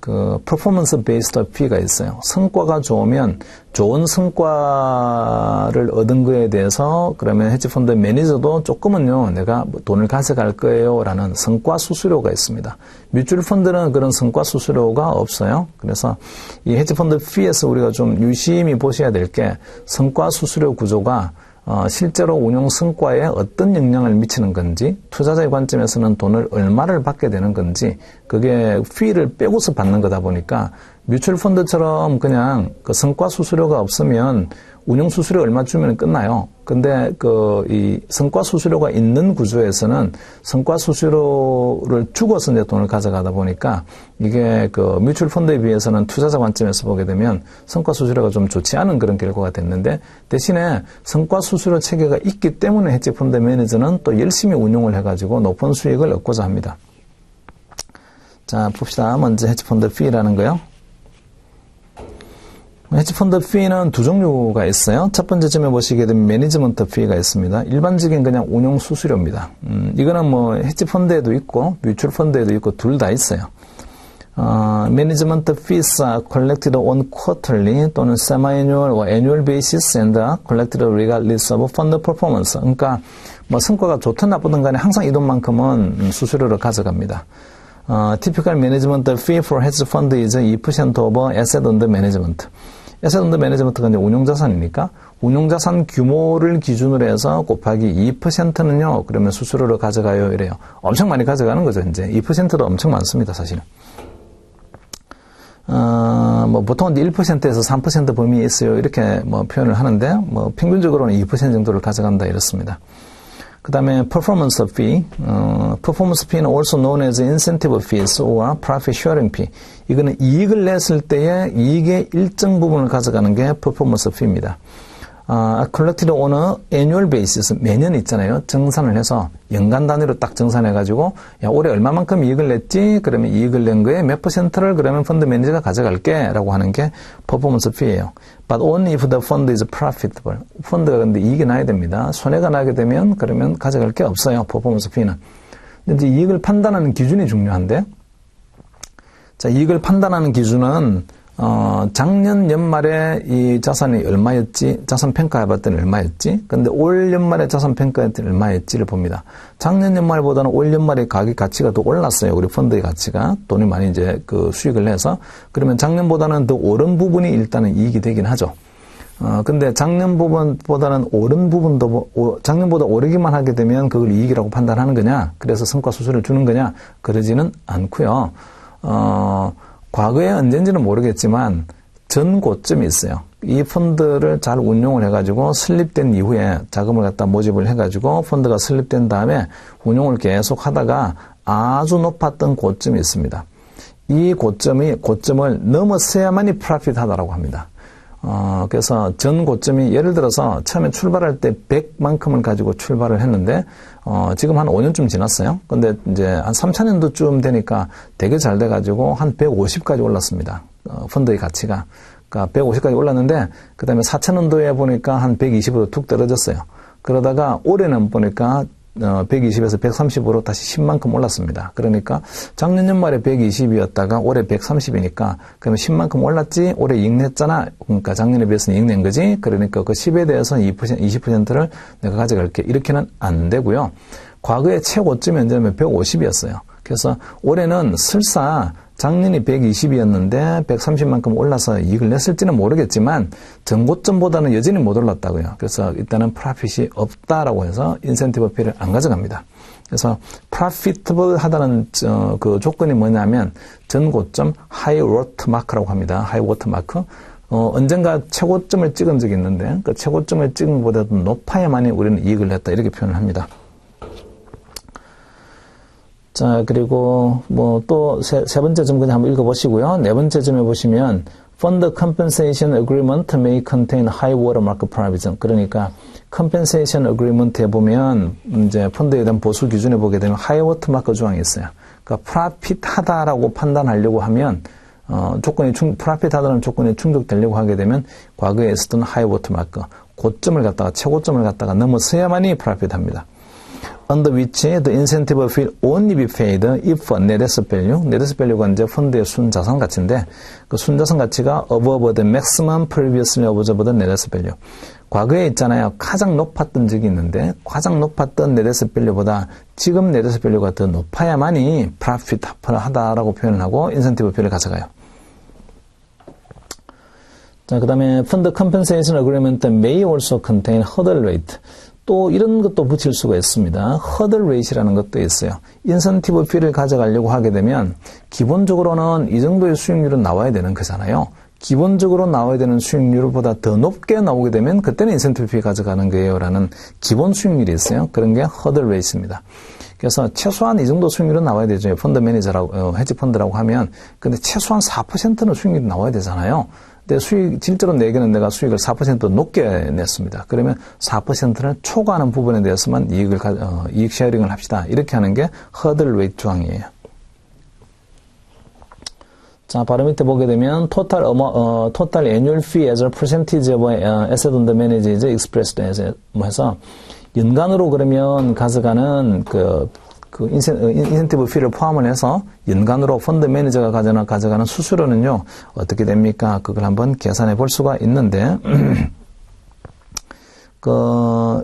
퍼포먼스 베이스드 피가 있어요. 성과가 좋으면 좋은 성과를 얻은 거에 대해서 그러면 헤지펀드 매니저도 조금은요, 내가 돈을 가져갈 거예요 라는 성과 수수료가 있습니다. 뮤추얼 펀드는 그런 성과 수수료가 없어요. 그래서 이 헤지펀드 피에서 우리가 좀 유심히 보셔야 될 게 성과 수수료 구조가 실제로 운용 성과에 어떤 영향을 미치는 건지, 투자자의 관점에서는 돈을 얼마를 받게 되는 건지, 그게 피를 빼고서 받는 거다 보니까 뮤추얼 펀드처럼 그냥 성과 수수료가 없으면 운용 수수료 얼마 주면 끝나요. 근데 이 성과 수수료가 있는 구조에서는 성과 수수료를 주고서 이제 돈을 가져가다 보니까 이게 뮤추얼 펀드에 비해서는 투자자 관점에서 보게 되면 성과 수수료가 좀 좋지 않은 그런 결과가 됐는데, 대신에 성과 수수료 체계가 있기 때문에 헤지 펀드 매니저는 또 열심히 운용을 해가지고 높은 수익을 얻고자 합니다. 자, 봅시다. 먼저 헤지 펀드 피라는 거요. 헤지펀드 피는 두 종류가 있어요. 첫 번째 점에 보시게 되면 매니지먼트 피가 있습니다. 일반적인 그냥 운용 수수료입니다. 이거는 헤지펀드에도 있고 뮤추얼 펀드에도 있고 둘 다 있어요. Management fees are collected on quarterly 또는 semi-annual or annual basis and are collected regardless of fund performance. 그러니까 성과가 좋든 나쁘든 간에 항상 이 돈만큼은 수수료를 가져갑니다. Typical management fee for hedge fund is 2% of asset under management. asset under management가 이제 운용자산이니까 운용자산 규모를 기준으로 해서 곱하기 2%는요. 그러면 수수료를 가져가요. 이래요. 엄청 많이 가져가는 거죠. 이제 2%도 엄청 많습니다. 사실은. 보통 1%에서 3% 범위에 있어요. 이렇게 표현을 하는데, 평균적으로는 2% 정도를 가져간다 이렇습니다. 그 다음에 performance fee, performance fee는 also known as incentive fees or profit sharing fee. 이거는 이익을 냈을 때의 이익의 일정 부분을 가져가는 게 performance fee입니다. collected on a annual basis, 매년 있잖아요. 정산을 해서 연간 단위로 딱 정산해가지고, 야, 올해 얼마만큼 이익을 냈지? 그러면 이익을 낸 거에 몇 %를 그러면 펀드 매니저가 가져갈게. 라고 하는 게 퍼포먼스 피예요. But only if the fund is profitable. 펀드가 근데 이익이 나야 됩니다. 손해가 나게 되면 그러면 가져갈 게 없어요. 퍼포먼스 피는. 근데 이제 이익을 판단하는 기준이 중요한데, 자, 이익을 판단하는 기준은 작년 연말에 이 자산이 얼마였지? 자산 평가해봤더니 얼마였지? 근데 올 연말에 자산 평가했더니 얼마였지를 봅니다. 작년 연말보다는 올 연말에 가치가 더 올랐어요. 우리 펀드의 가치가. 돈이 많이 이제 수익을 내서. 그러면 작년보다는 더 오른 부분이 일단은 이익이 되긴 하죠. 근데 작년 부분보다는 오른 부분도, 작년보다 오르기만 하게 되면 그걸 이익이라고 판단하는 거냐? 그래서 성과 수수료를 주는 거냐? 그러지는 않고요. 과거에 언젠지는 모르겠지만 전 고점이 있어요. 이 펀드를 잘 운용을 해가지고 설립된 이후에 자금을 갖다 모집을 해가지고 펀드가 설립된 다음에 운용을 계속 하다가 아주 높았던 고점이 있습니다. 이 고점을 넘어서야만이 프로핏하다라고 합니다. 그래서 전 고점이 예를 들어서 처음에 출발할 때 100만큼을 가지고 출발을 했는데, 지금 한 5년쯤 지났어요. 근데 이제 한 3,000년도쯤 되니까 되게 잘 돼가지고 한 150까지 올랐습니다. 펀드의 가치가. 그러니까 150까지 올랐는데 그다음에 4,000원도에 보니까 한 120으로 툭 떨어졌어요. 그러다가 올해는 보니까 120에서 130으로 다시 10만큼 올랐습니다. 그러니까 작년 연말에 120이었다가 올해 130이니까 그러면 10만큼 올랐지 올해 이익 냈잖아. 그러니까 작년에 비해서는 이익 낸 거지. 그러니까 그 10에 대해서는 20%를 내가 가져갈게. 이렇게는 안 되고요. 과거에 최고점이 언제냐면 150이었어요. 그래서 올해는 설사 작년이 120이었는데 130만큼 올라서 이익을 냈을지는 모르겠지만 전고점보다는 여전히 못 올랐다고요. 그래서 일단은 프로핏이 없다라고 해서 인센티브 피를 안 가져갑니다. 그래서 프로피터블 하다는 그 조건이 뭐냐면 전고점 하이 워터 마크라고 합니다. 하이 워터 마크. 언젠가 최고점을 찍은 적이 있는데 그 최고점을 찍은 것보다도 높아야만이 우리는 이익을 냈다 이렇게 표현을 합니다. 자, 그리고 뭐 또 세 번째 점 그냥 한번 읽어보시고요. 네 번째 점에 보시면 Fund Compensation Agreement may contain high watermark provision. 그러니까 Compensation Agreement에 보면 이제 펀드에 대한 보수 기준에 보게 되면 high watermark 조항이 있어요. 그러니까 프라핏하다라고 판단하려고 하면 프라핏하다는 조건이 충족되려고 하게 되면 과거에 있었던 high watermark 고점을 갖다가 최고점을 갖다가 넘어서야만이 프라핏합니다. Under which the incentive will only be paid if net asset value, net asset value가 이제 펀드의 순자산 가치인데 그 순자산 가치가 above the maximum previously observed net asset value. 과거에 있잖아요. 가장 높았던 적이 있는데 가장 높았던 net asset value보다 지금 net asset value가 더 높아야만이 profit 하다라고 표현을 하고 인센티브 표를 가져가요. 자, 그 다음에 Fund Compensation Agreement may also contain hurdle rate. 또 이런 것도 붙일 수가 있습니다. 허들 레이시라는 것도 있어요. 인센티브 피를 가져가려고 하게 되면 기본적으로는 이 정도의 수익률은 나와야 되는 거잖아요. 기본적으로 나와야 되는 수익률보다 더 높게 나오게 되면 그때는 인센티브 피 가져가는 거예요 라는 기본 수익률이 있어요. 그런 게 허들 레이시입니다. 그래서 최소한 이 정도 수익률은 나와야 되죠. 펀드 매니저라고 헤지 펀드라고 하면 근데 최소한 4%는 수익률이 나와야 되잖아요. 근데 실제로 내게는 내가 수익을 4% 높게 냈습니다. 그러면 4%를 초과하는 부분에 대해서만 이익 쉐어링을 합시다. 이렇게 하는 게 허들 웨이트 조항이에요. 자, 바로 밑에 보게 되면 total annual fee as a percentage of asset under management is expressed as 해서 연간으로 그러면 가져가는 인센티브 피를 포함을 해서 연간으로 펀드 매니저가 가져가는 수수료는요, 어떻게 됩니까? 그걸 한번 계산해 볼 수가 있는데,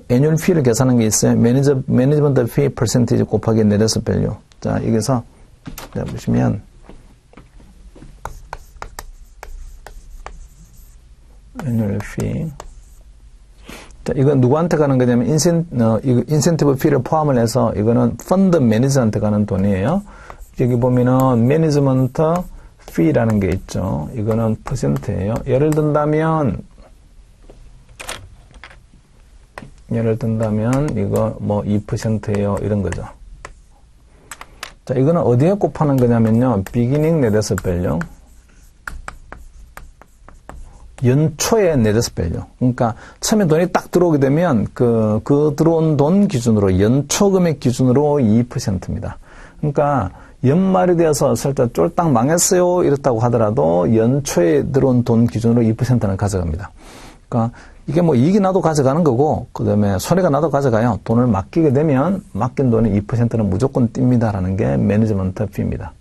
애뉴얼 피를 계산하는 게 있어요. 매니지먼트 피 퍼센티지 곱하기 net asset value. 자, 여기서, 보시면, 애뉴얼 피. 자, 이건 누구한테 가는 거냐면, 인센티브 피를 포함을 해서, 이거는 펀드 매니저한테 가는 돈이에요. 여기 보면은, 매니지먼트 피라는 게 있죠. 이거는 퍼센트예요. 예를 든다면, 이거 뭐 2%예요. 이런 거죠. 자, 이거는 어디에 곱하는 거냐면요. beginning net asset value. 연초의 net asset value. 그러니까 처음에 돈이 딱 들어오게 되면 그 들어온 돈 기준으로 연초 금액 기준으로 2%입니다. 그러니까 연말이 되어서 살짝 쫄딱 망했어요 이랬다고 하더라도 연초에 들어온 돈 기준으로 2%는 가져갑니다. 그러니까 이게 뭐 이익이 나도 가져가는 거고 그다음에 손해가 나도 가져가요. 돈을 맡기게 되면 맡긴 돈의 2%는 무조건 띱니다라는 게 매니지먼트 피입니다.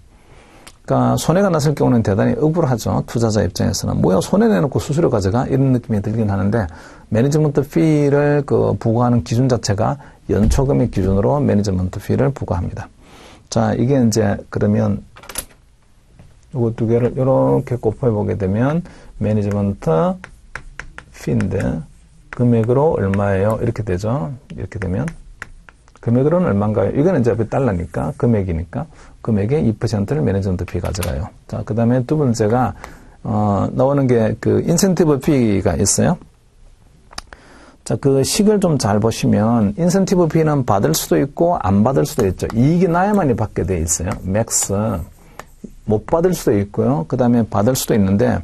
그러니까 손해가 났을 경우는 대단히 억울하죠. 투자자 입장에서는. 뭐야 손해내놓고 수수료 가져가? 이런 느낌이 들긴 하는데 매니지먼트 피를 부과하는 기준 자체가 연초금액 기준으로 매니지먼트 피를 부과합니다. 자, 이게 이제 그러면 이거 두 개를 이렇게 곱해보게 되면 매니지먼트 피인데 금액으로 얼마예요? 이렇게 되죠. 이렇게 되면 금액으로는 얼마인가요? 이거는 이제 달러니까 금액이니까 금액의 2%를 매니지먼트 피 가져가요. 자, 그 다음에 두 번째가 나오는 게 인센티브 피가 있어요. 자, 그 식을 좀 잘 보시면 인센티브 피는 받을 수도 있고 안 받을 수도 있죠. 이익이 나야만이 받게 돼 있어요. 맥스 못 받을 수도 있고요. 그 다음에 받을 수도 있는데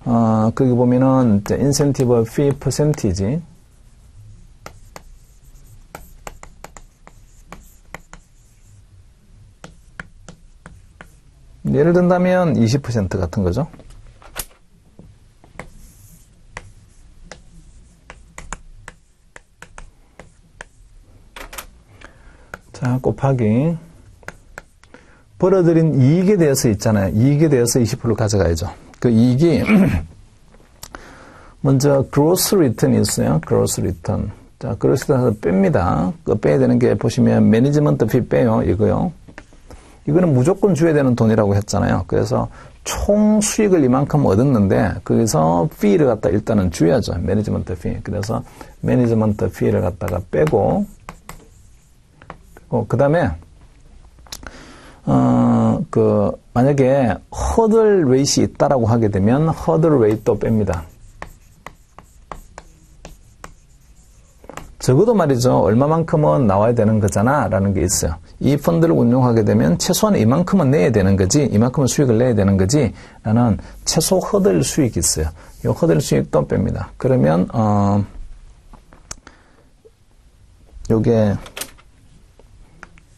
거기 보면은 인센티브 피 퍼센티지 예를 든다면 20% 같은 거죠. 자, 곱하기 벌어들인 이익에 대해서 있잖아요. 이익에 대해서 20%를 가져가야죠. 그 이익이 먼저 gross return이 있어요. gross return. 자, gross return에서 뺍니다. 그 빼야 되는 게 보시면 매니지먼트 피 빼요. 이거요. 이거는 무조건 줘야 되는 돈이라고 했잖아요. 그래서 총 수익을 이만큼 얻었는데 거기서 fee를 갖다 일단은 줘야죠. 매니지먼트 피. 그래서 매니지먼트 피를 갖다가 빼고 그 다음에 만약에 허들 레이트이 있다라고 하게 되면 허들 레이트도 뺍니다. 적어도 말이죠. 얼마만큼은 나와야 되는 거잖아 라는 게 있어요. 이 펀드를 운용하게 되면 최소한 이만큼은 내야 되는 거지, 이만큼은 수익을 내야 되는 거지 라는 최소 허들 수익이 있어요. 이 허들 수익도 뺍니다. 그러면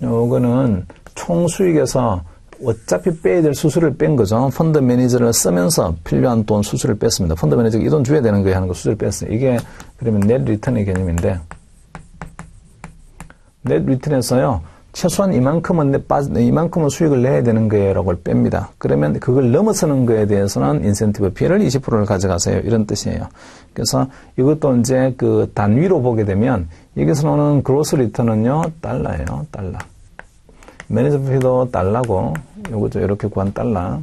요거는 총 수익에서 어차피 빼야 될 수수료를 뺀 거죠. 펀드 매니저를 쓰면서 필요한 돈 수수료를 뺐습니다. 펀드 매니저가 이 돈 줘야 되는 거예요 하는 거 수수료를 뺐어요. 이게 그러면 넷 리턴의 개념인데, 넷 리턴에서요 최소한 이만큼은 수익을 내야 되는 거예요 라고 뺍니다. 그러면 그걸 넘어서는 거에 대해서는 인센티브 피해를 20%를 가져가세요 이런 뜻이에요. 그래서 이것도 이제 그 단위로 보게 되면 여기서 나오는 그로스 리턴은요 달러예요. 달러. 매니지먼트 피도 달러고 요거죠. 이렇게 구한 달러.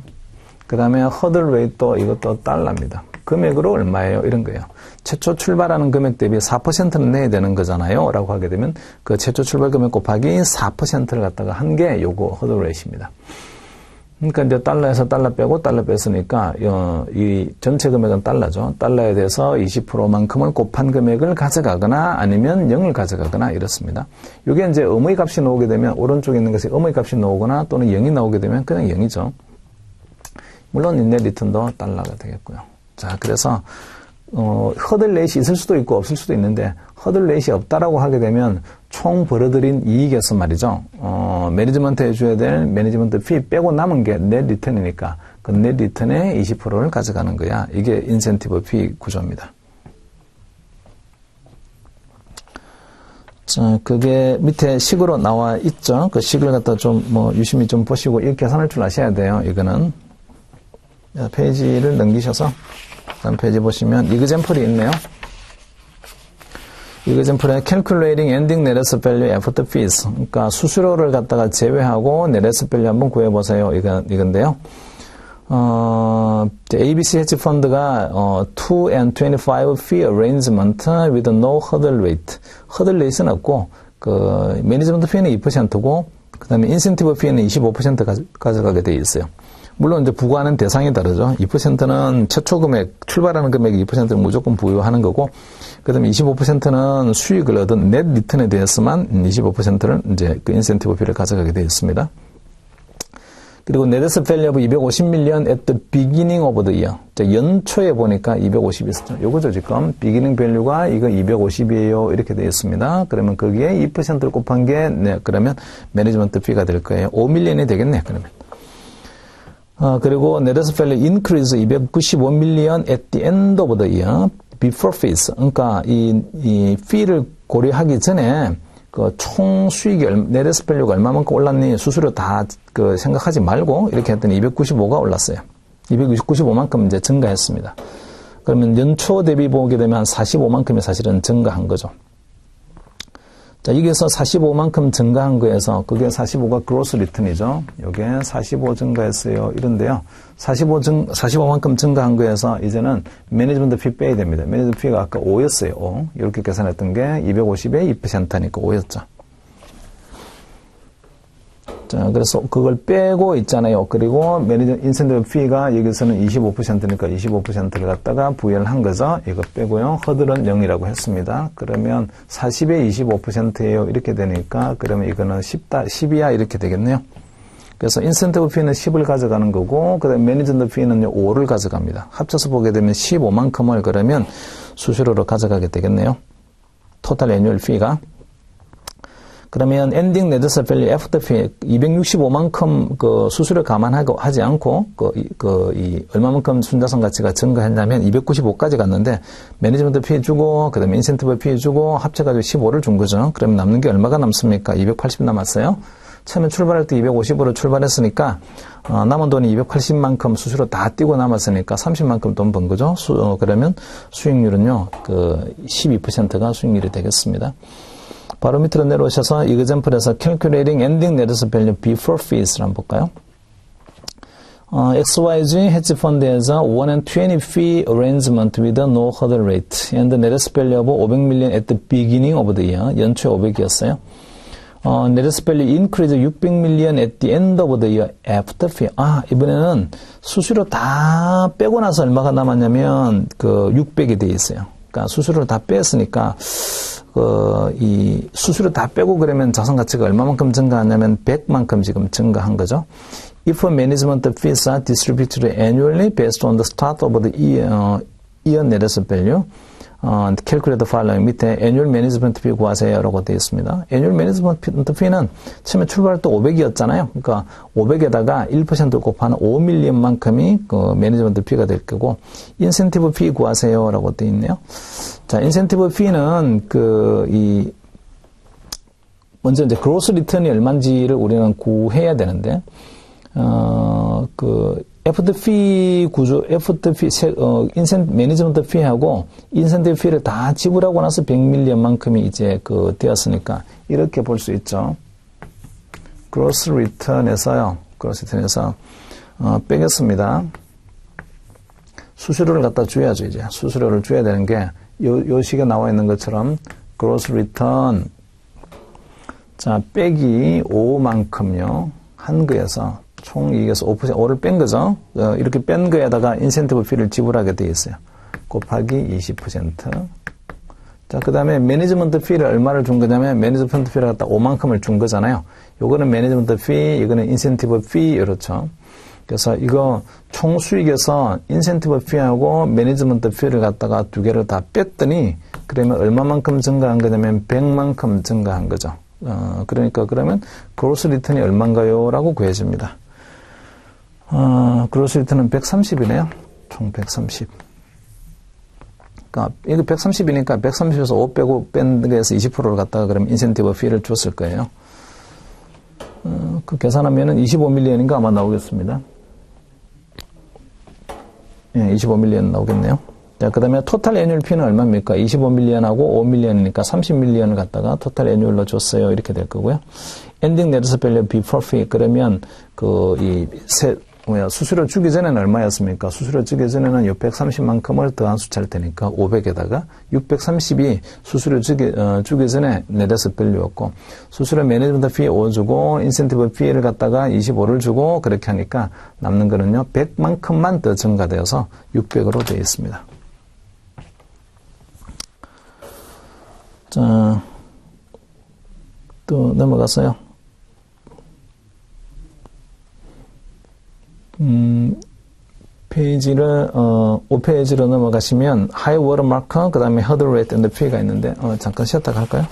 그 다음에 허들 레이트도 이것도 달러입니다. 금액으로 얼마예요? 이런 거예요. 최초 출발하는 금액 대비 4%는 내야 되는 거잖아요. 라고 하게 되면 그 최초 출발 금액 곱하기 4%를 갖다가 한 게 요거 허들 레이트입니다. 그러니까 이제 달러에서 달러 빼고 달러 뺐으니까 이 전체 금액은 달러죠. 달러에 대해서 20%만큼을 곱한 금액을 가져가거나 아니면 0을 가져가거나 이렇습니다. 이게 이제 음의 값이 나오게 되면 오른쪽에 있는 것이 음의 값이 나오거나 또는 0이 나오게 되면 그냥 0이죠. 물론 인넷 리턴도 달러가 되겠고요. 자, 그래서 허들 레이트이 있을 수도 있고 없을 수도 있는데 허들 레이트이 없다라고 하게 되면 총 벌어들인 이익에서 말이죠. 매니지먼트 해줘야 될 매니지먼트 피 빼고 남은 게 넷 리턴이니까 그 넷 리턴의 20%를 가져가는 거야. 이게 인센티브 피 구조입니다. 자, 그게 밑에 식으로 나와 있죠. 그 식을 갖다 좀 유심히 좀 보시고 이렇게 계산할 줄 아셔야 돼요. 이거는 페이지를 넘기셔서 다음 페이지 보시면 이그젬플이 있네요. 이그젬플에 calculating ending net asset value after fees. 그러니까 수수료를 갖다가 제외하고 net asset value 한번 구해보세요. 이건데요. ABC 헤지 펀드가 2 and 25 fee arrangement with no hurdle rate. hurdle rate는 없고 그 매니지먼트 피는 2%고 그 다음에 인센티브 피는 25% 가져가게 되어 있어요. 물론 이제 부과하는 대상이 다르죠. 2%는 최초 금액, 출발하는 금액이 2%를 무조건 부여하는 거고, 그 다음에 25%는 수익을 얻은 넷 리턴에 대해서만 25%를 이제 그 인센티브 피를 가져가게 되어 있습니다. 그리고 net asset value of 250million at the beginning of the year. 연초에 보니까 250이 있었죠. 요거죠, 지금. beginning value가 이거 250이에요. 이렇게 되어 있습니다. 그러면 거기에 2%를 곱한 게, 네, 그러면 매니지먼트 피가 될 거예요. 5million이 되겠네, 그러면. 그리고 net asset value increase 295million at the end of the year before fees. 그러니까 이 fee를 고려하기 전에 그 총 수익이 net asset value가 얼마만큼 올랐니 수수료 다 그 생각하지 말고 이렇게 했더니 295가 올랐어요. 295만큼 이제 증가했습니다. 그러면 연초 대비 보게 되면 한 45만큼이 사실은 증가한 거죠. 자, 여기서 45만큼 증가한 거에서 그게 45가 gross return이죠. 요게 45 증가했어요. 이런데요. 45만큼 증가한 거에서 이제는 매니지먼트 피 빼야 됩니다. 매니지먼트 피가 아까 5였어요. 5. 이렇게 계산했던 게 250에 2%니까 5였죠. 자, 그래서 그걸 빼고 있잖아요. 그리고 인센티브 피가 여기서는 25%니까 25%를 갖다가 부여를 한 거죠. 이거 빼고요. 허들은 0이라고 했습니다. 그러면 40에 25%예요. 이렇게 되니까 그러면 이거는 10이야 이렇게 되겠네요. 그래서 인센티브 피는 10을 가져가는 거고 그다음에 매니지먼트 피는 5를 가져갑니다. 합쳐서 보게 되면 15만큼을 그러면 수수료로 가져가게 되겠네요. 토탈 애뉴얼 피가. 그러면 엔딩 net asset value after fee 265만큼 그 수수료 감안하고 하지 않고 얼마만큼 순자산 가치가 증가했냐면 295까지 갔는데 매니지먼트 피 주고 그다음에 인센티브 피 주고 합쳐가지고 15를 준 거죠. 그러면 남는 게 얼마가 남습니까? 280 남았어요. 처음에 출발할 때 250으로 출발했으니까 남은 돈이 280만큼 수수료 다 띄고 남았으니까 30만큼 돈 번 거죠. 그러면 수익률은요, 12%가 수익률이 되겠습니다. 바로 밑으로 내려오셔서 example에서 calculating ending net asset value before fees를 한번 볼까요? XYZ hedge fund에서 1 and 20 fee arrangement with a no hurdle rate and the net asset value of 500 million at the beginning of the year. 연초에 500이었어요. net asset value increase 600 million at the end of the year after fee. 이번에는 수수료 다 빼고 나서 얼마가 남았냐면 600이 돼 있어요. 그러니까 수수료를 다 뺐으니까 이 수수료 다 빼고 그러면 자산 가치가 얼마만큼 증가하냐면 100만큼 지금 증가한 거죠. If management fees are distributed annually based on the start of the year net asset value, calculate the following. 밑에 annual management fee 구하세요라고 되어 있습니다. annual management fee는 처음에 출발할 때 500이었잖아요. 그러니까 500에다가 1% 곱하는 5밀리언만큼이 매니지먼트 피가 될 거고, 인센티브 피 구하세요라고 되어 있네요. 자, 인센티브 피는 먼저 이제 그로스 리턴이 얼마인지를 우리는 구해야 되는데, 애프터 피 구조, 애프터 피, 매니지먼트 피하고 인센티브 피를 다 지불하고 나서 100밀리언만큼이 이제 되었으니까, 이렇게 볼 수 있죠. 그로스 리턴에서 빼겠습니다. 수수료를 갖다 줘야죠, 이제. 수수료를 줘야 되는 게, 요 식에 나와 있는 것처럼, 그로스 리턴, 자, 빼기 5만큼요, 한 거에서, 총 이익에서 5%를 뺀 거죠. 이렇게 뺀 거에다가 인센티브 피를 지불하게 돼 있어요. 곱하기 20%. 자, 그 다음에 매니지먼트 피를 얼마를 준 거냐면, 매니지먼트 피를 갖다 5만큼을 준 거잖아요. 요거는 매니지먼트 피, 이거는 인센티브 피, 이렇죠. 그래서 이거 총 수익에서 인센티브 피하고 매니지먼트 피를 갖다가 두 개를 다 뺐더니, 그러면 얼마만큼 증가한 거냐면 100만큼 증가한 거죠. 그러면 그로스 리턴이 얼마인가요? 라고 구해줍니다. 그로스 리턴은 130이네요. 총 130. 그러니까 이거 130이니까 130에서 5 빼고 뺀 거에서 20%를 갖다가 그러면 인센티브 피를 줬을 거예요. 그 계산하면은 25밀리언인가 아마 나오겠습니다. 예, 25밀리언 나오겠네요. 자, 그 다음에 토탈 애뉴얼 피는 얼마입니까? 25밀리언하고 5밀리언이니까 30밀리언을 갖다가 토탈 애뉴얼로 줬어요. 이렇게 될 거고요. 엔딩 net asset value before fee. 그러면 수수료 주기 전에는 얼마였습니까? 수수료 주기 전에는 630만큼을 더한 숫자를 테니까 500에다가 630이 수수료 주기 전에 net asset value였고, 수수료 매니지먼트 피 5 주고 인센티브 피를 갖다가 25를 주고 그렇게 하니까 남는 거는요 100만큼만 더 증가되어서 600으로 되어 있습니다. 자, 또 넘어갔어요. 페이지를 5페이지로 넘어가시면 하이 워터 마크, 그 다음에 허들 레이트 앤드 피가 있는데 잠깐 쉬었다가 할까요?